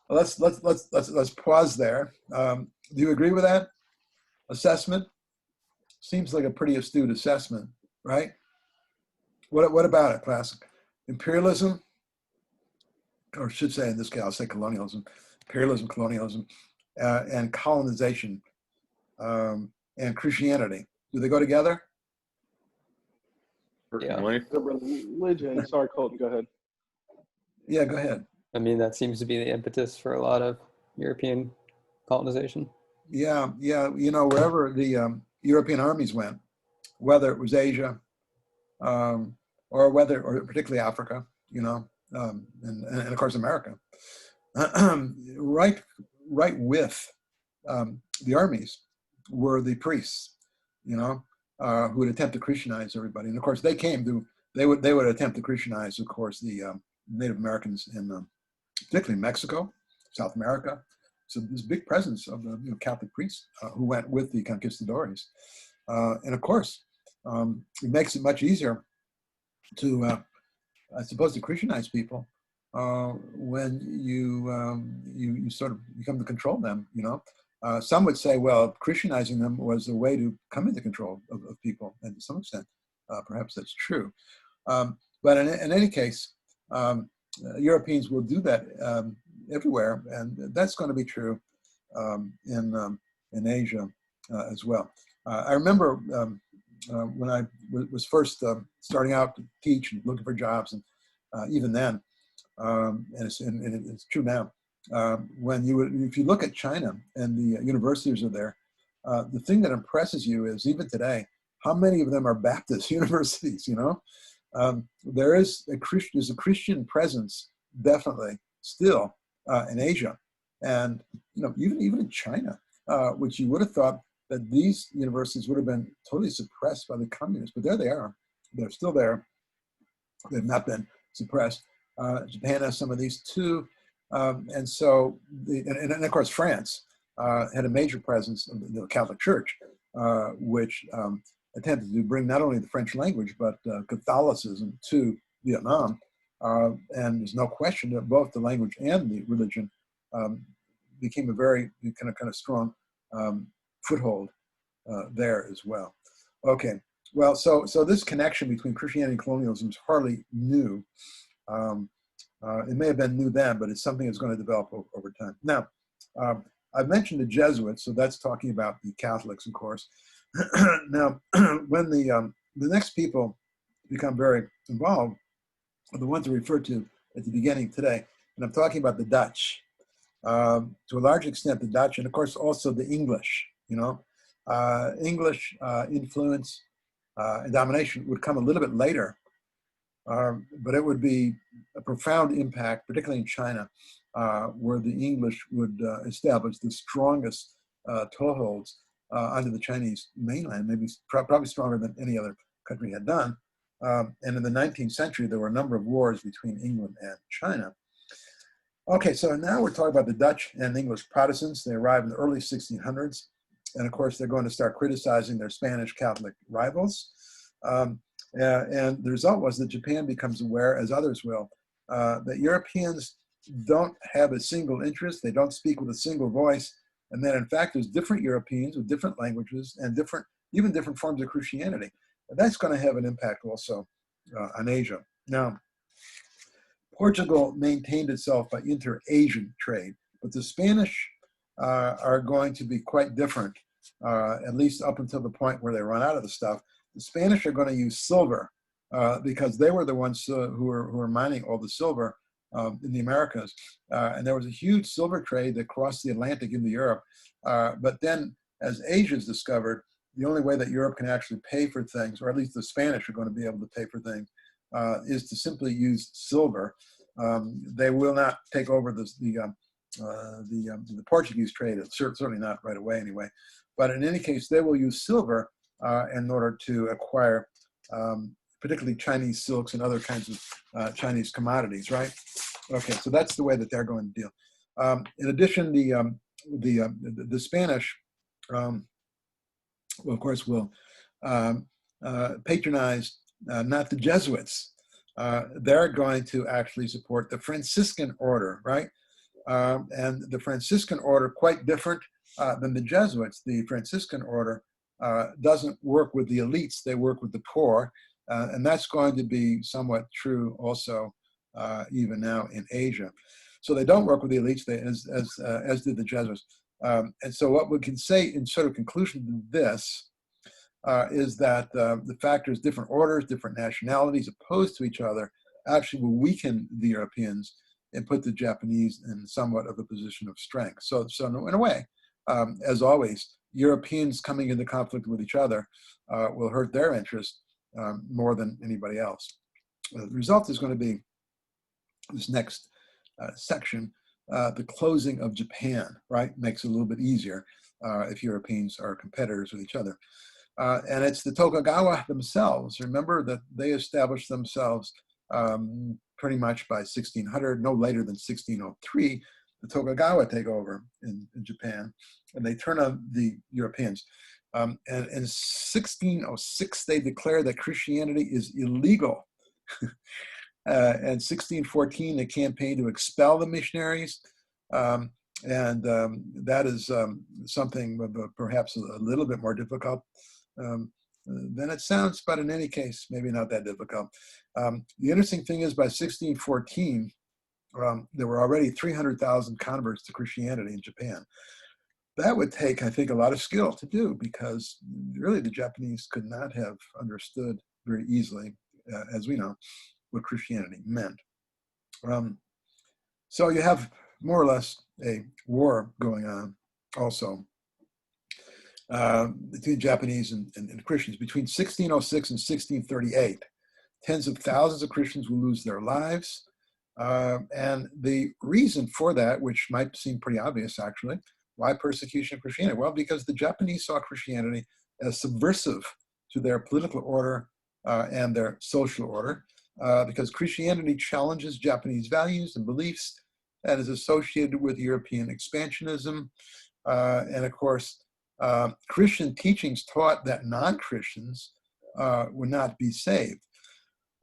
Let's pause there. Do you agree with that assessment? Seems like a pretty astute assessment, right? What about it, class? Imperialism, or I should say in this case, I'll say colonialism, imperialism, colonialism, and colonization, and Christianity. Do they go together? Certainly. The religion. Sorry, Colton, go ahead. Yeah, go ahead. I mean, that seems to be the impetus for a lot of European colonization. Yeah. You know, wherever the European armies went, whether it was Asia, or particularly Africa, you know, and of course America, right with the armies were the priests, you know, who would attempt to Christianize everybody. And of course they would attempt to Christianize, of course, the Native Americans in particularly Mexico, South America. So there's a big presence of the Catholic priests who went with the conquistadores. And of course, it makes it much easier to, I suppose, to Christianize people when you sort of become to control them, you know. Some would say, well, Christianizing them was a way to come into control of people, and to some extent, perhaps that's true. But in any case, Europeans will do that everywhere, and that's going to be true in Asia as well. I remember when I was first starting out to teach and looking for jobs, and even then, and it's true now, if you look at China and the universities are there, the thing that impresses you is, even today, how many of them are Baptist universities, you know? There's a Christian presence, definitely, still in Asia, and you know, even in China, which you would have thought that these universities would have been totally suppressed by the communists, but there they are. They're still there. They've not been suppressed. Japan has some of these too, and so and of course France had a major presence of the Catholic Church, which attempted to bring not only the French language but Catholicism to Vietnam, and there's no question that both the language and the religion became a very kind of strong foothold there as well. Okay, well, so this connection between Christianity and colonialism is hardly new. It may have been new then, but it's something that's going to develop over time. Now, I've mentioned the Jesuits, so that's talking about the Catholics, of course. Now, when the next people become very involved are the ones I referred to at the beginning today, and I'm talking about the Dutch. To a large extent, the Dutch, and of course also the English. You know, English influence and domination would come a little bit later, but it would be a profound impact, particularly in China, where the English would establish the strongest toeholds onto the Chinese mainland, maybe probably stronger than any other country had done. And in the 19th century, there were a number of wars between England and China. Okay, so now we're talking about the Dutch and English Protestants. They arrived in the early 1600s. And of course, they're going to start criticizing their Spanish Catholic rivals. And the result was that Japan becomes aware, as others will, that Europeans don't have a single interest. They don't speak with a single voice. And then, in fact, there's different Europeans with different languages and even different forms of Christianity. And that's going to have an impact also on Asia. Now, Portugal maintained itself by inter-Asian trade, but the Spanish are going to be quite different, at least up until the point where they run out of the stuff. The Spanish are going to use silver because they were the ones who were mining all the silver in the Americas. And there was a huge silver trade that crossed the Atlantic into Europe. But then as Asia's discovered, the only way that Europe can actually pay for things, or at least the Spanish are going to be able to pay for things, is to simply use silver. They will not take over the Portuguese trade, certainly not right away anyway. But in any case, they will use silver in order to acquire particularly Chinese silks and other kinds of Chinese commodities, right? Okay, so that's the way that they're going to deal. In addition, the Spanish, well, of course, will patronize not the Jesuits. They're going to actually support the Franciscan order, right? And the Franciscan order, quite different than the Jesuits. The Franciscan order doesn't work with the elites, they work with the poor. And that's going to be somewhat true also even now in Asia. So they don't work with the elites as did the Jesuits. And so what we can say in sort of conclusion to this is that the factors, different orders, different nationalities opposed to each other actually will weaken the Europeans and put the Japanese in somewhat of a position of strength. So in a way, as always, Europeans coming into conflict with each other will hurt their interest more than anybody else. The result is going to be this next section, the closing of Japan, right? Makes it a little bit easier if Europeans are competitors with each other. And it's the Tokugawa themselves. Remember that they established themselves pretty much by 1600, no later than 1603. The Tokugawa take over in Japan, and they turn on the Europeans. And in 1606, they declare that Christianity is illegal. In 1614, they campaigned to expel the missionaries. And that is something perhaps a little bit more difficult than it sounds, but in any case, maybe not that difficult. The interesting thing is by 1614, there were already 300,000 converts to Christianity in Japan. That would take, I think, a lot of skill to do because really the Japanese could not have understood very easily, as we know, what Christianity meant. So you have more or less a war going on also between Japanese and Christians. Between 1606 and 1638, tens of thousands of Christians will lose their lives. And the reason for that, which might seem pretty obvious actually, why persecution of Christianity? Well, because the Japanese saw Christianity as subversive to their political order and their social order, because Christianity challenges Japanese values and beliefs and is associated with European expansionism. And of course, Christian teachings taught that non-Christians would not be saved.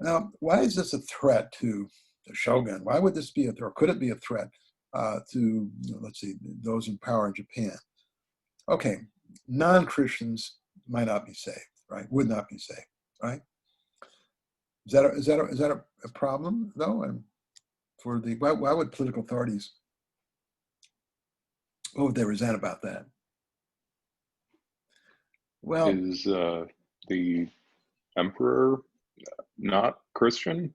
Now, why is this a threat to the shogun? Why would this be a threat? Or could it be a threat to, let's see, those in power in Japan? Okay, non-Christians might not be saved, right? Would not be saved, right? Is that a problem though? And for the why would political authorities, what would they resent about that? Well, Is the emperor not Christian?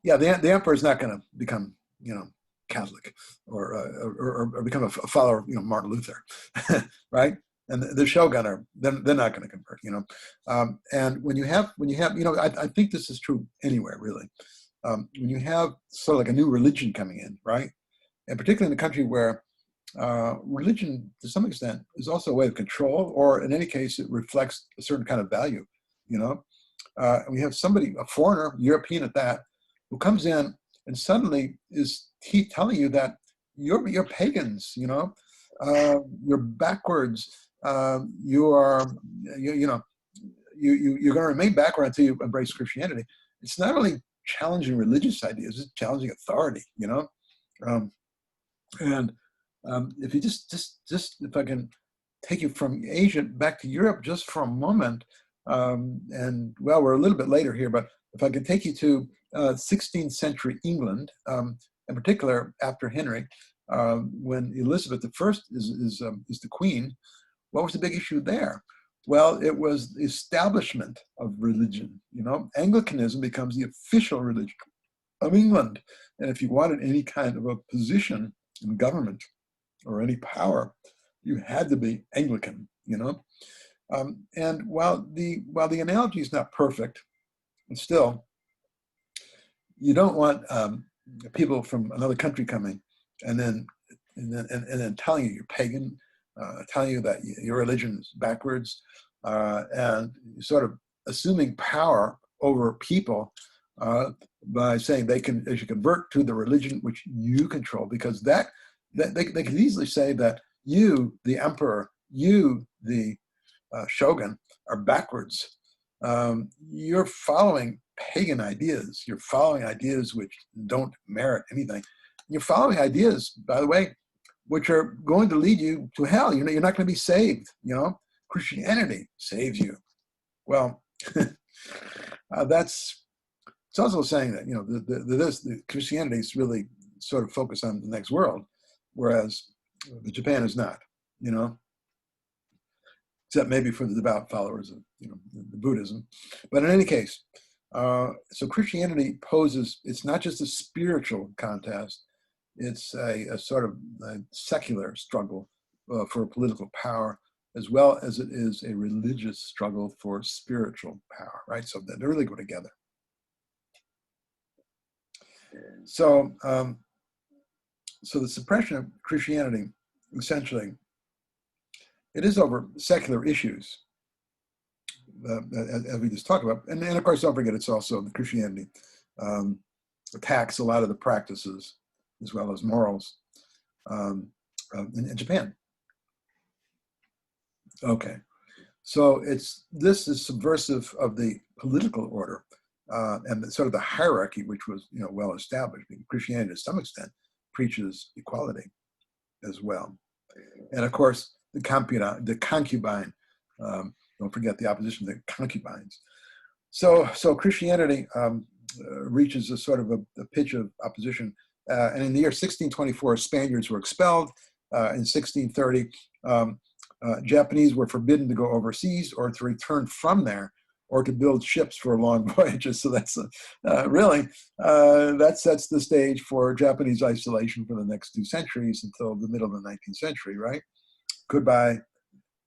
yeah, the emperor is not going to become, Catholic or become a follower of, Martin Luther, right? And the shogun they're not going to convert, And when you have, I think this is true anywhere really. When you have sort of like a new religion coming in, right? And particularly in a country where religion, to some extent, is also a way of control, or in any case, it reflects a certain kind of value, And we have somebody, a foreigner, European at that, who comes in and suddenly is telling you that you're pagans, you're backwards, you're going to remain backward until you embrace Christianity. It's not only challenging religious ideas, it's challenging authority, Um, and if you just if I can take you from Asia back to Europe just for a moment, and well, we're a little bit later here, but if I could take you to 16th century England, in particular after Henry, when Elizabeth I is the queen, what was the big issue there? Well, it was the establishment of religion. You know, Anglicanism becomes the official religion of England. And if you wanted any kind of a position in government or any power, you had to be Anglican, you know. And while the analogy is not perfect, but still, you don't want people from another country coming and then telling you you're pagan, telling you that your religion is backwards, and sort of assuming power over people by saying they should convert to the religion which you control, because that they could easily say that you, the emperor, you, the shogun, are backwards. You're following pagan ideas. You're following ideas which don't merit anything. You're following ideas, by the way, which are going to lead you to hell. You're not going to be saved. You know, Christianity saves you. Well, it's also saying that, you know, the Christianity is really sort of focused on the next world, whereas the Japan is not. You know, except maybe for the devout followers of, you know, the Buddhism. But in any case, so Christianity poses, it's not just a spiritual contest, it's a sort of a secular struggle for political power, as well as it is a religious struggle for spiritual power, right? So they really go together. So, so the suppression of Christianity, essentially, it is over secular issues, as we just talked about. And of course, don't forget, it's also the Christianity attacks a lot of the practices as well as morals in Japan. Okay, so this is subversive of the political order and sort of the hierarchy, which was, you know, well established. I mean, Christianity, to some extent, preaches equality as well. And of course, the concubine, don't forget the opposition, the concubines. So Christianity reaches a sort of a pitch of opposition. And in the year 1624, Spaniards were expelled. In 1630, Japanese were forbidden to go overseas or to return from there or to build ships for long voyages. So that's really, that sets the stage for Japanese isolation for the next 2 centuries until the middle of the 19th century, right? Goodbye,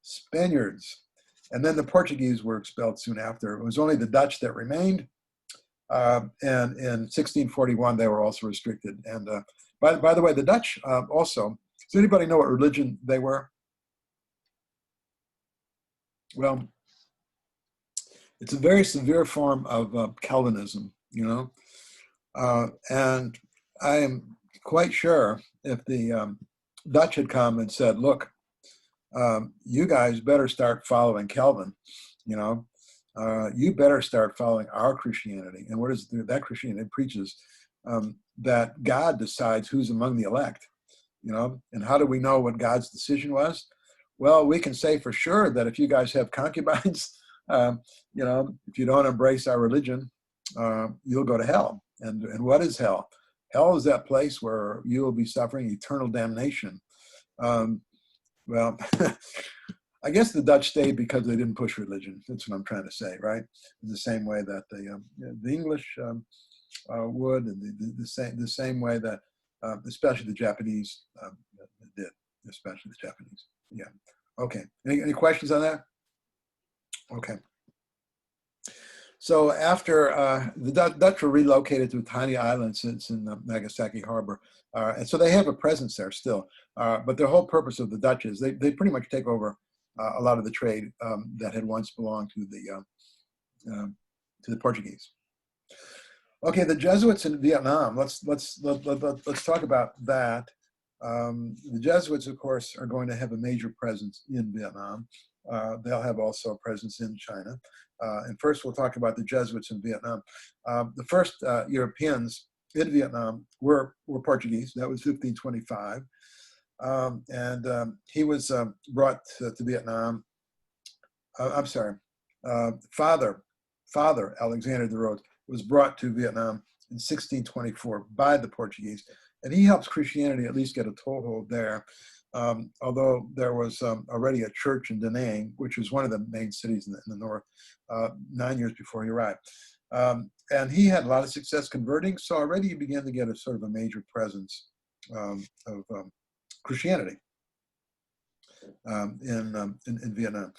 Spaniards. And then the Portuguese were expelled soon after. It was only the Dutch that remained. And in 1641, they were also restricted. And by the way, the Dutch also, does anybody know what religion they were? Well, it's a very severe form of Calvinism, you know. And I am quite sure if the Dutch had come and said, look, you guys better start following Calvin, you know. You better start following our Christianity. And what is that Christianity? It preaches that God decides who's among the elect, you know. And how do we know what God's decision was? Well, we can say for sure that if you guys have concubines, you know, if you don't embrace our religion, you'll go to hell. And what is hell? Hell is that place where you will be suffering eternal damnation. Well, I guess the Dutch stayed because they didn't push religion. That's what I'm trying to say, right? In the same way that the English would, and the same way that especially the Japanese did, especially the Japanese. Yeah. Okay. Any questions on that? Okay. So after the Dutch were relocated to a tiny island since in Nagasaki Harbor, and so they have a presence there still. But the whole purpose of the Dutch is they pretty much take over a lot of the trade that had once belonged to the Portuguese. Okay, the Jesuits in Vietnam. Let's talk about that. The Jesuits, of course, are going to have a major presence in Vietnam. They'll have also a presence in China. And first, we'll talk about the Jesuits in Vietnam. The first Europeans in Vietnam were Portuguese. That was 1525. He was brought to Vietnam. I'm sorry, Father Alexander de Rhodes was brought to Vietnam in 1624 by the Portuguese, and he helps Christianity at least get a toehold there. Although there was already a church in Da Nang, which was one of the main cities in the north, 9 years before he arrived. And he had a lot of success converting, so already he began to get a sort of a major presence of Christianity in Vietnam.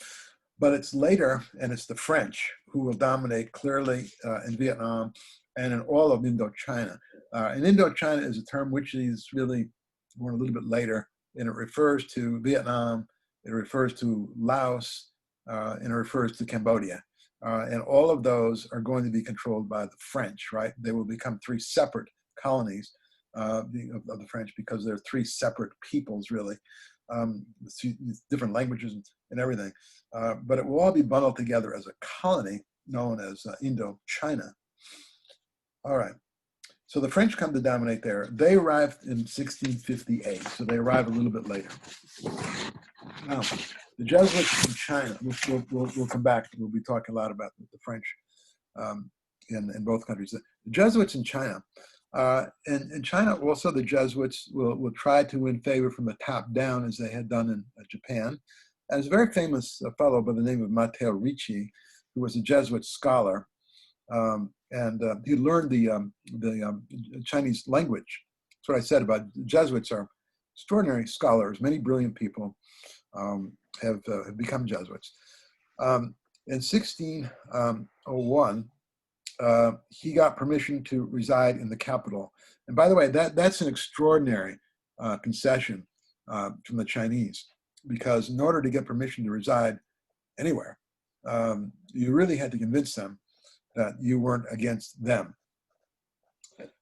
But it's later, and it's the French who will dominate clearly in Vietnam and in all of Indochina. And Indochina is a term which is really born a little bit later, and it refers to Vietnam, it refers to Laos, and it refers to Cambodia. And all of those are going to be controlled by the French, right? They will become three separate colonies of the French because they're three separate peoples, really. Different languages and everything. But it will all be bundled together as a colony known as Indochina. All right. So the French come to dominate there. They arrived in 1658, so they arrive a little bit later. Now, the Jesuits in China, we'll come back. We'll be talking a lot about the French in both countries. The Jesuits in China. In China, also, the Jesuits will try to win favor from the top down, as they had done in Japan. And there's a very famous fellow by the name of Matteo Ricci, who was a Jesuit scholar. He learned the Chinese language. That's what I said about the Jesuits are extraordinary scholars. Many brilliant people have become Jesuits. In 1601, he got permission to reside in the capital. And by the way, that's an extraordinary concession from the Chinese, because in order to get permission to reside anywhere, you really had to convince them that you weren't against them.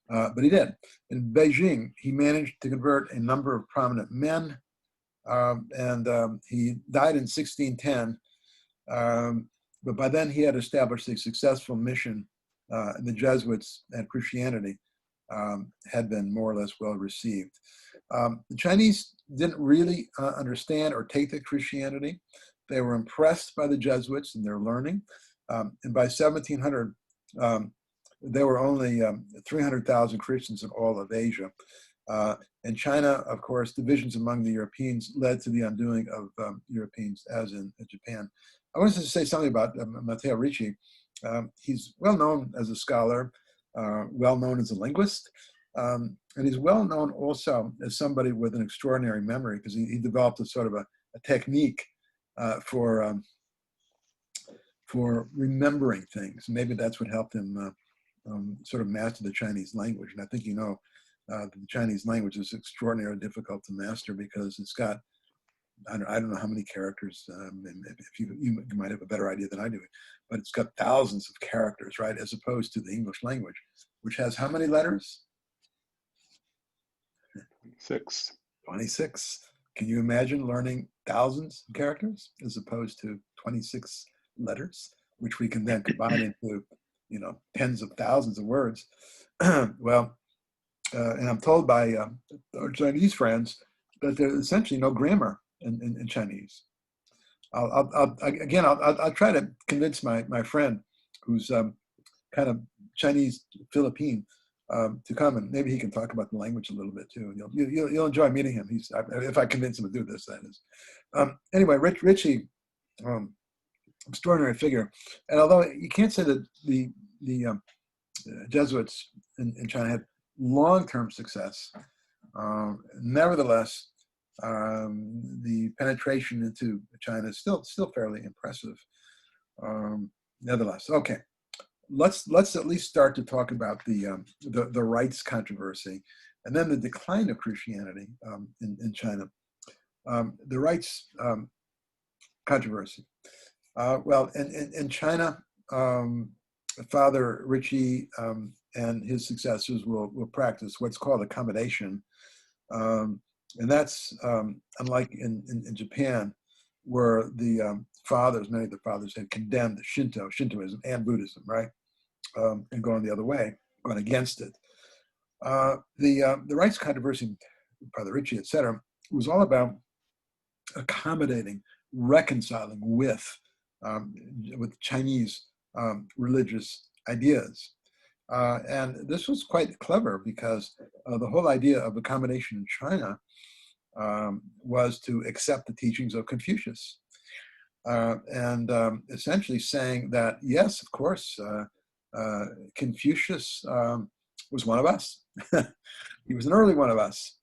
But he did. In Beijing, he managed to convert a number of prominent men, and he died in 1610. But by then he had established a successful mission, and the Jesuits and Christianity had been more or less well received. The Chinese didn't really understand or take to Christianity. They were impressed by the Jesuits and their learning. And by 1700, there were only 300,000 Christians in all of Asia. In China, of course, divisions among the Europeans led to the undoing of Europeans, as in Japan. I wanted to say something about Matteo Ricci. He's well known as a scholar, well known as a linguist, and he's well known also as somebody with an extraordinary memory, because he developed a sort of a technique for remembering things. Maybe that's what helped him sort of master the Chinese language. And I think the Chinese language is extraordinarily difficult to master because it's got, I don't know how many characters, if you might have a better idea than I do, but it's got thousands of characters, right? As opposed to the English language, which has how many letters? 6. 26. Can you imagine learning thousands of characters as opposed to 26 letters, which we can then combine into, tens of thousands of words? Well, and I'm told by our Chinese friends that there's essentially no grammar in Chinese. I'll try to convince my friend who's kind of Chinese Philippine to come, and maybe he can talk about the language a little bit too. And you'll enjoy meeting him. If I convince him to do this, that is. Anyway, Ricci, extraordinary figure, and although you can't say that the Jesuits in China had long-term success, nevertheless, the penetration into China is still fairly impressive. Nevertheless, okay, let's at least start to talk about the rights controversy, and then the decline of Christianity in China. The rights controversy. Well, in China, Father Ricci and his successors will practice what's called accommodation. And that's unlike in Japan, where the many of the fathers had condemned Shintoism and Buddhism, right? And going the other way, going against it. The rights controversy, Father Ritchie, etc., was all about accommodating, reconciling with Chinese religious ideas. And this was quite clever because the whole idea of accommodation in China was to accept the teachings of Confucius. And essentially saying that, yes, of course, Confucius was one of us. He was an early one of us,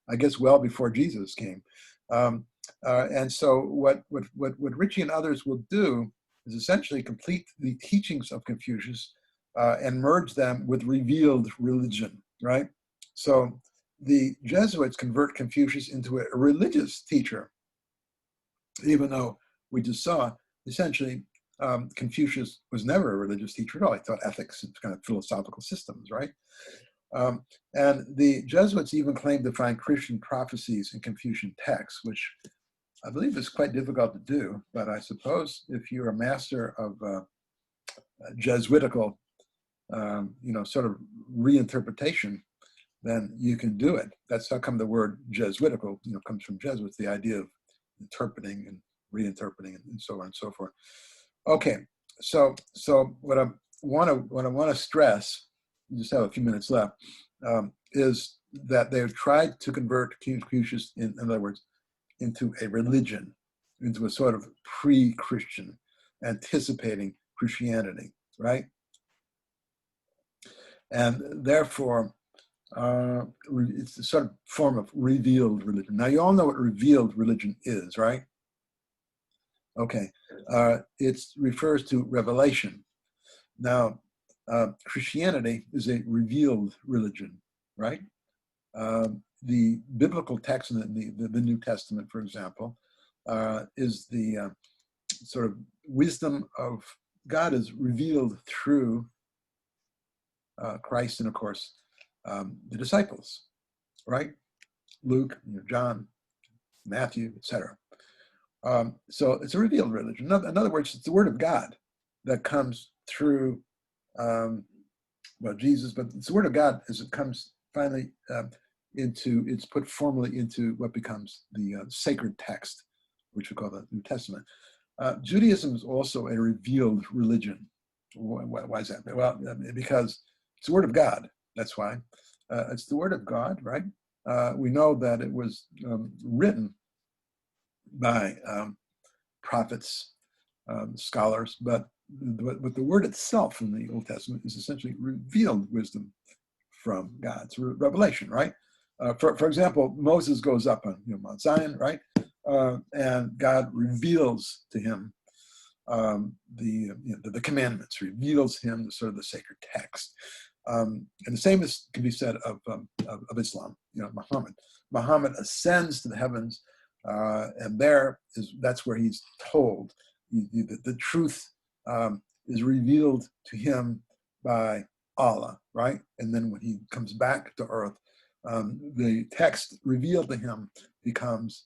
I guess well before Jesus came. And so what Ritchie and others will do is essentially complete the teachings of Confucius and merge them with revealed religion, right? So the Jesuits convert Confucius into a religious teacher, even though we just saw essentially Confucius was never a religious teacher at all. He taught ethics and kind of philosophical systems, right? And the Jesuits even claimed to find Christian prophecies in Confucian texts, which I believe is quite difficult to do. But I suppose if you're a master of Jesuitical, sort of reinterpretation, then you can do it. That's how come the word Jesuitical, comes from Jesuits, the idea of interpreting and reinterpreting and so on and so forth. Okay, so what I want to stress, we just have a few minutes left, is that they have tried to convert Confucius, in other words, into a religion, into a sort of pre-Christian, anticipating Christianity, right? And therefore, it's a sort of form of revealed religion. Now, you all know what revealed religion is, right? Okay, it refers to revelation. Now, Christianity is a revealed religion, right? The biblical text in the New Testament, for example, is the sort of wisdom of God is revealed through Christ and, of course, the disciples, right? Luke, John, Matthew, etc. So it's a revealed religion. In other words, it's the word of God that comes through Jesus, but it's the word of God as it comes finally it's put formally into what becomes the sacred text, which we call the New Testament. Judaism is also a revealed religion. Why is that? Well, because it's the word of God. That's why. It's the word of God, right? We know that it was written by prophets, scholars, but the word itself in the Old Testament is essentially revealed wisdom from God. It's revelation, right? For example, Moses goes up on Mount Zion, right? And God reveals to him the commandments, reveals him sort of the sacred text. And the same can be said of Islam, Muhammad. Muhammad ascends to the heavens, and that's where he's told the truth is revealed to him by Allah, right? And then when he comes back to earth, the text revealed to him becomes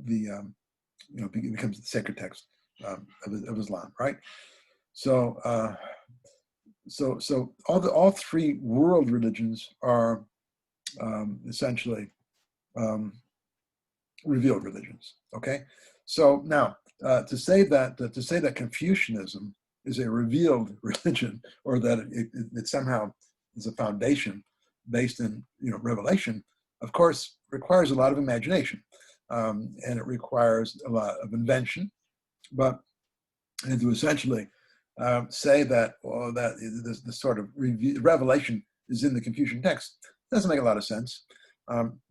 becomes the sacred text of Islam, right? So all three world religions are essentially revealed religions. Okay, so now to say that Confucianism is a revealed religion, or that it somehow is a foundation based in revelation, of course, requires a lot of imagination, and it requires a lot of invention. But and to essentially say that that the sort of revelation is in the Confucian text doesn't make a lot of sense.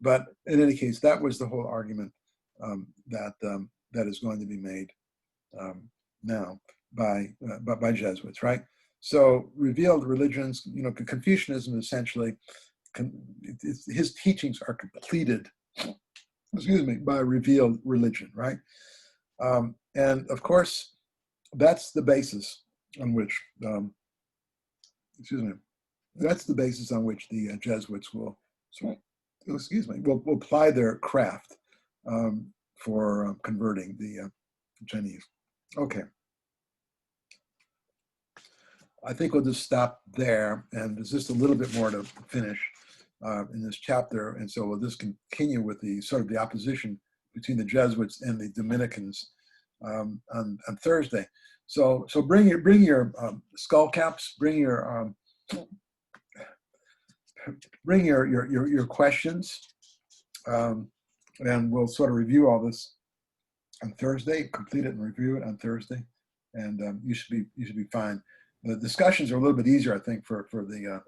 But in any case, that was the whole argument that is going to be made now by Jesuits, right? So revealed religions, Confucianism essentially, his teachings are completed, by revealed religion, right? And of course, that's the basis on which, that's the basis on which the Jesuits will apply their craft for converting the Chinese. Okay. I think we'll just stop there, and there's just a little bit more to finish in this chapter, and so we'll just continue with the sort of the opposition between the Jesuits and the Dominicans on Thursday. So bring your skull caps, bring your questions, and we'll sort of review all this on Thursday, complete it and review it on Thursday, and you should be fine. The discussions are a little bit easier, I think, for the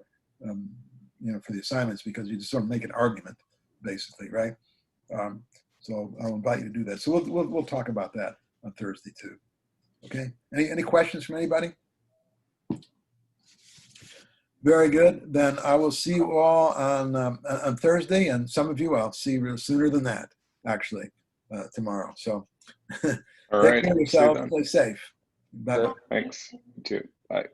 for the assignments, because you just sort of make an argument, basically, right? So I'll invite you to do that. So we'll talk about that on Thursday too. Okay. Any questions from anybody? Very good. Then I will see you all on Thursday, and some of you I'll see sooner than that, actually, tomorrow. So All take right. care of See you yourself. then. Stay safe. Bye. Thanks. You too. Bye.